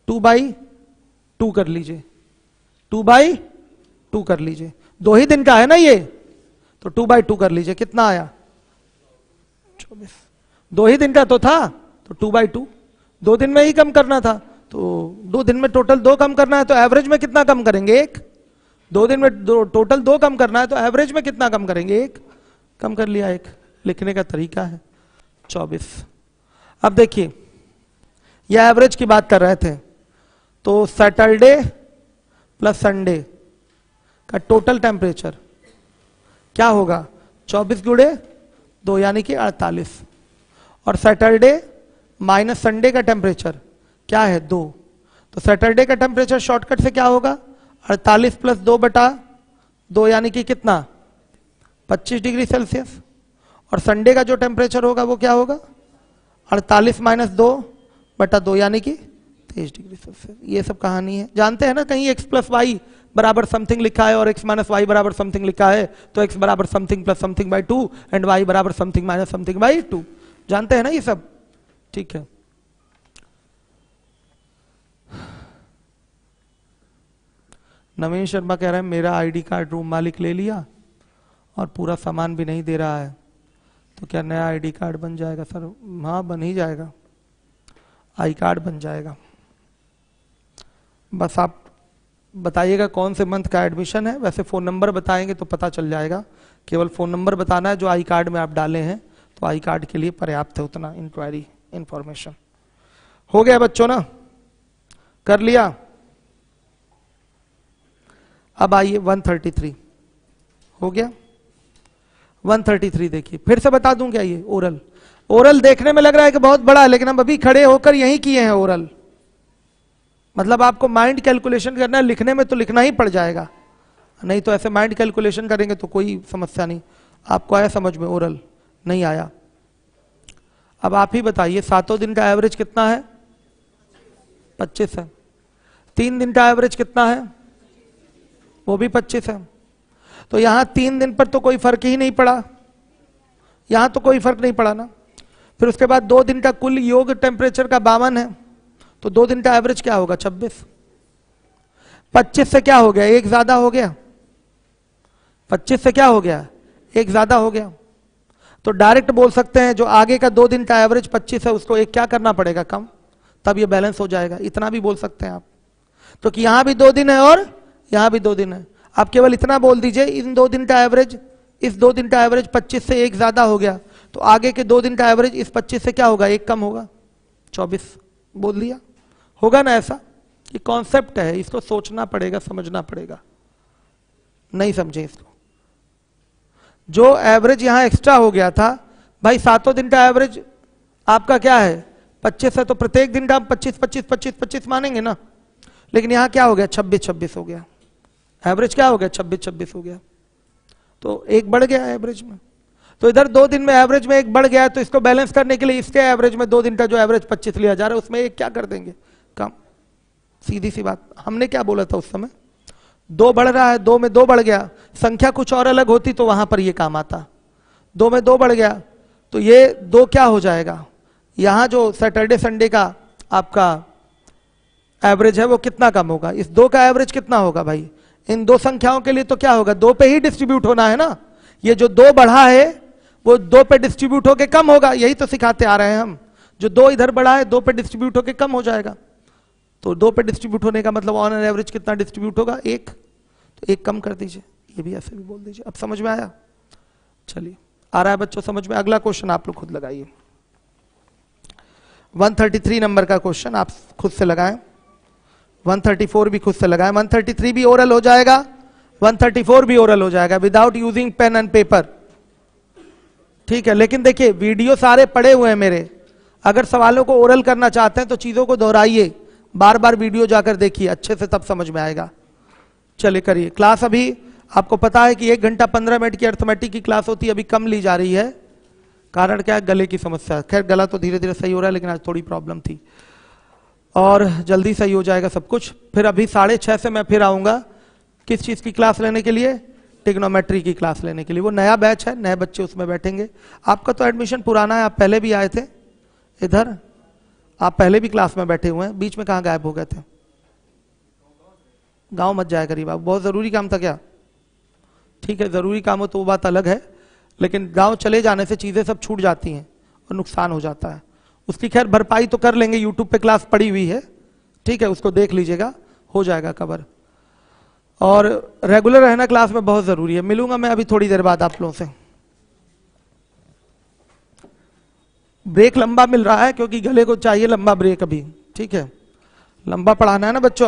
2/2 कर लीजिए, 2/2 कर लीजिए। 2 ही दिन का है ना ये, तो 2/2 कर लीजिए। कितना आया? 24। 2 ही दिन का तो था, तो 2/2। 2 दिन में ही कम करना था, तो 2 दिन में टोटल 2 कम करना है, तो एवरेज में कितना कम करेंगे? 1। 2 दिन में टोटल 2 कम करना है, तो एवरेज में कितना कम करेंगे? 1 कम कर लिया। 1 लिखने का तरीका है। 24। अब देखिए, यह एवरेज की बात कर रहे थे, तो सैटरडे प्लस संडे का टोटल टेम्परेचर क्या होगा? 24 गुणे 2 यानी कि 48। और सैटरडे माइनस संडे का टेम्परेचर क्या है? 2। तो सैटरडे का टेम्परेचर शॉर्टकट से क्या होगा? 48 + 2/2 यानी कि कितना? 25 डिग्री सेल्सियस। और संडे का जो टेम्परेचर होगा वो क्या होगा? 48 - 2/2 यानी कि 23 डिग्री सेल्सियस। ये सब कहानी है, जानते हैं ना? कहीं x + y बराबर समथिंग लिखा है और x - y बराबर समथिंग लिखा है, तो x बराबर something plus something by 2 and y बराबर समथिंग माइनस समथिंग बाई 2। जानते हैं ना ये सब? ठीक है। नवीन शर्मा कह रहे हैं मेरा आईडी कार्ड रूम मालिक ले लिया और पूरा सामान भी नहीं दे रहा है, तो क्या नया आईडी कार्ड बन जाएगा सर? हाँ बन ही जाएगा, आई कार्ड बन जाएगा। बस आप बताइएगा कौन से मंथ का एडमिशन है। वैसे फ़ोन नंबर बताएंगे तो पता चल जाएगा, केवल फ़ोन नंबर बताना है जो आई कार्ड में आप डाले हैं, तो आई कार्ड के लिए पर्याप्त है उतना इंक्वायरी इंफॉर्मेशन। हो गया बच्चों ना, कर लिया? अब आइए 133 हो गया। 133 देखिए, फिर से बता दूं क्या? ये ओरल, ओरल देखने में लग रहा है कि बहुत बड़ा है, लेकिन हम अभी खड़े होकर यही किए हैं ओरल। मतलब आपको माइंड कैलकुलेशन करना है, लिखने में तो लिखना ही पड़ जाएगा, नहीं तो ऐसे माइंड कैलकुलेशन करेंगे तो कोई समस्या नहीं। आपको आया समझ में? ओरल नहीं आया? अब आप ही बताइए, 7 दिन का एवरेज कितना है? 25 है। 3 दिन का एवरेज कितना है? वो भी 25 है। तो यहां 3 दिन पर तो कोई फर्क ही नहीं पड़ा, यहां तो कोई फर्क नहीं पड़ा ना। फिर उसके बाद 2 दिन का कुल योग टेम्परेचर का 52 है, तो 2 दिन का एवरेज क्या होगा? 26। 25 से क्या हो गया? एक ज्यादा हो गया। 25 से क्या हो गया? एक ज्यादा हो गया। तो डायरेक्ट बोल सकते हैं जो आगे का 2 दिन का एवरेज 25 है उसको एक क्या करना पड़ेगा? कम, तब ये बैलेंस हो जाएगा। इतना भी बोल सकते हैं आप। तो कि यहां भी 2 दिन है और यहां भी 2 दिन है। आप केवल इतना बोल दीजिए, इन 2 दिन का एवरेज, इस 2 दिन का एवरेज 25 से एक ज्यादा हो गया, तो आगे के 2 दिन का एवरेज इस 25 से क्या होगा? एक कम होगा, 24 बोल दिया। होगा ना ऐसा? ये कॉन्सेप्ट है, इसको सोचना पड़ेगा, समझना पड़ेगा। नहीं समझे इसको? जो एवरेज यहां एक्स्ट्रा हो गया था भाई, 7 दिन का एवरेज आपका क्या है? 25 है, तो प्रत्येक दिन का हम 25 25 25 25 मानेंगे ना। लेकिन यहां क्या हो गया? 26 26 हो गया। एवरेज क्या हो गया? 26 26 हो गया। तो एक बढ़ गया एवरेज में। तो इधर 2 दिन में एवरेज में एक बढ़ गया, तो इसको बैलेंस करने के लिए इसके एवरेज में 2 दिन का जो एवरेज 25 लिया जा रहा है उसमें एक क्या कर देंगे? कम। सीधी सी बात। हमने क्या बोला था उस समय? 2 बढ़ रहा है, 2 में 2 बढ़ गया। संख्या कुछ और अलग होती तो वहां पर ये काम आता। 2 में 2 बढ़ गया, तो ये 2 क्या हो जाएगा? यहां जो सैटरडे संडे का आपका एवरेज है वो कितना कम होगा? इस 2 का एवरेज कितना होगा भाई? इन 2 संख्याओं के लिए तो क्या होगा? 2 पे ही डिस्ट्रीब्यूट होना है ना। ये जो 2 बढ़ा है वो 2 पे डिस्ट्रीब्यूट होके कम होगा, यही तो सिखाते आ रहे हैं हम। जो 2 इधर बढ़ा है 2 पे डिस्ट्रीब्यूट होके कम हो जाएगा। तो 2 पे डिस्ट्रीब्यूट होने का मतलब ऑन एन एवरेज कितना डिस्ट्रीब्यूट होगा? 1। तो 1 कम कर दीजिए, ये भी ऐसे भी बोल दीजिए। अब समझ में आया? चलिए, आ रहा है बच्चों समझ में? अगला क्वेश्चन आप लोग खुद लगाइए। 133 नंबर का क्वेश्चन आप खुद से लगाएं। 134 भी खुद से लगाएं। 133 भी ओरल हो जाएगा, 134 भी ओरल हो जाएगा without using pen and paper. ठीक है, लेकिन देखिए वीडियो सारे पड़े हुए हैं मेरे। अगर सवालों को ओरल करना चाहते हैं तो चीजों को दोहराइए, बार बार वीडियो जाकर देखिए अच्छे से, तब समझ में आएगा। चलिए करिए क्लास। अभी आपको पता है कि 1 घंटा 15 मिनट की अर्थमेटिक की क्लास होती है, अभी कम ली जा रही है। कारण क्या है? गले की समस्या। खैर गला तो धीरे धीरे सही हो रहा है, लेकिन आज थोड़ी प्रॉब्लम थी और जल्दी सही हो जाएगा सब कुछ। फिर अभी 6:30 से मैं फिर आऊंगा। किस चीज की क्लास लेने के लिए? ट्रिग्नोमेट्री की क्लास लेने के लिए। वो नया बैच है, नए बच्चे उसमें बैठेंगे। आपका तो एडमिशन पुराना है, आप पहले भी आए थे इधर, आप पहले भी क्लास में बैठे हुए हैं। बीच में कहाँ गायब हो गए थे? गांव मत जाया करिए बाबू, बहुत जरूरी काम था क्या? ठीक है, जरूरी काम हो तो वो बात अलग है, लेकिन गांव चले जाने से चीजें सब छूट जाती हैं और नुकसान हो जाता है। उसकी खैर भरपाई तो कर लेंगे, यूट्यूब पे क्लास पड़ी हुई है, ठीक है, उसको देख लीजिएगा, हो जाएगा कवर। और रेगुलर रहना क्लास में बहुत जरूरी है। मिलूंगा मैं अभी थोड़ी देर बाद आप लोगों से। ब्रेक लंबा मिल रहा है क्योंकि गले को चाहिए लंबा ब्रेक अभी, ठीक है, लंबा पढ़ाना है ना बच्चों।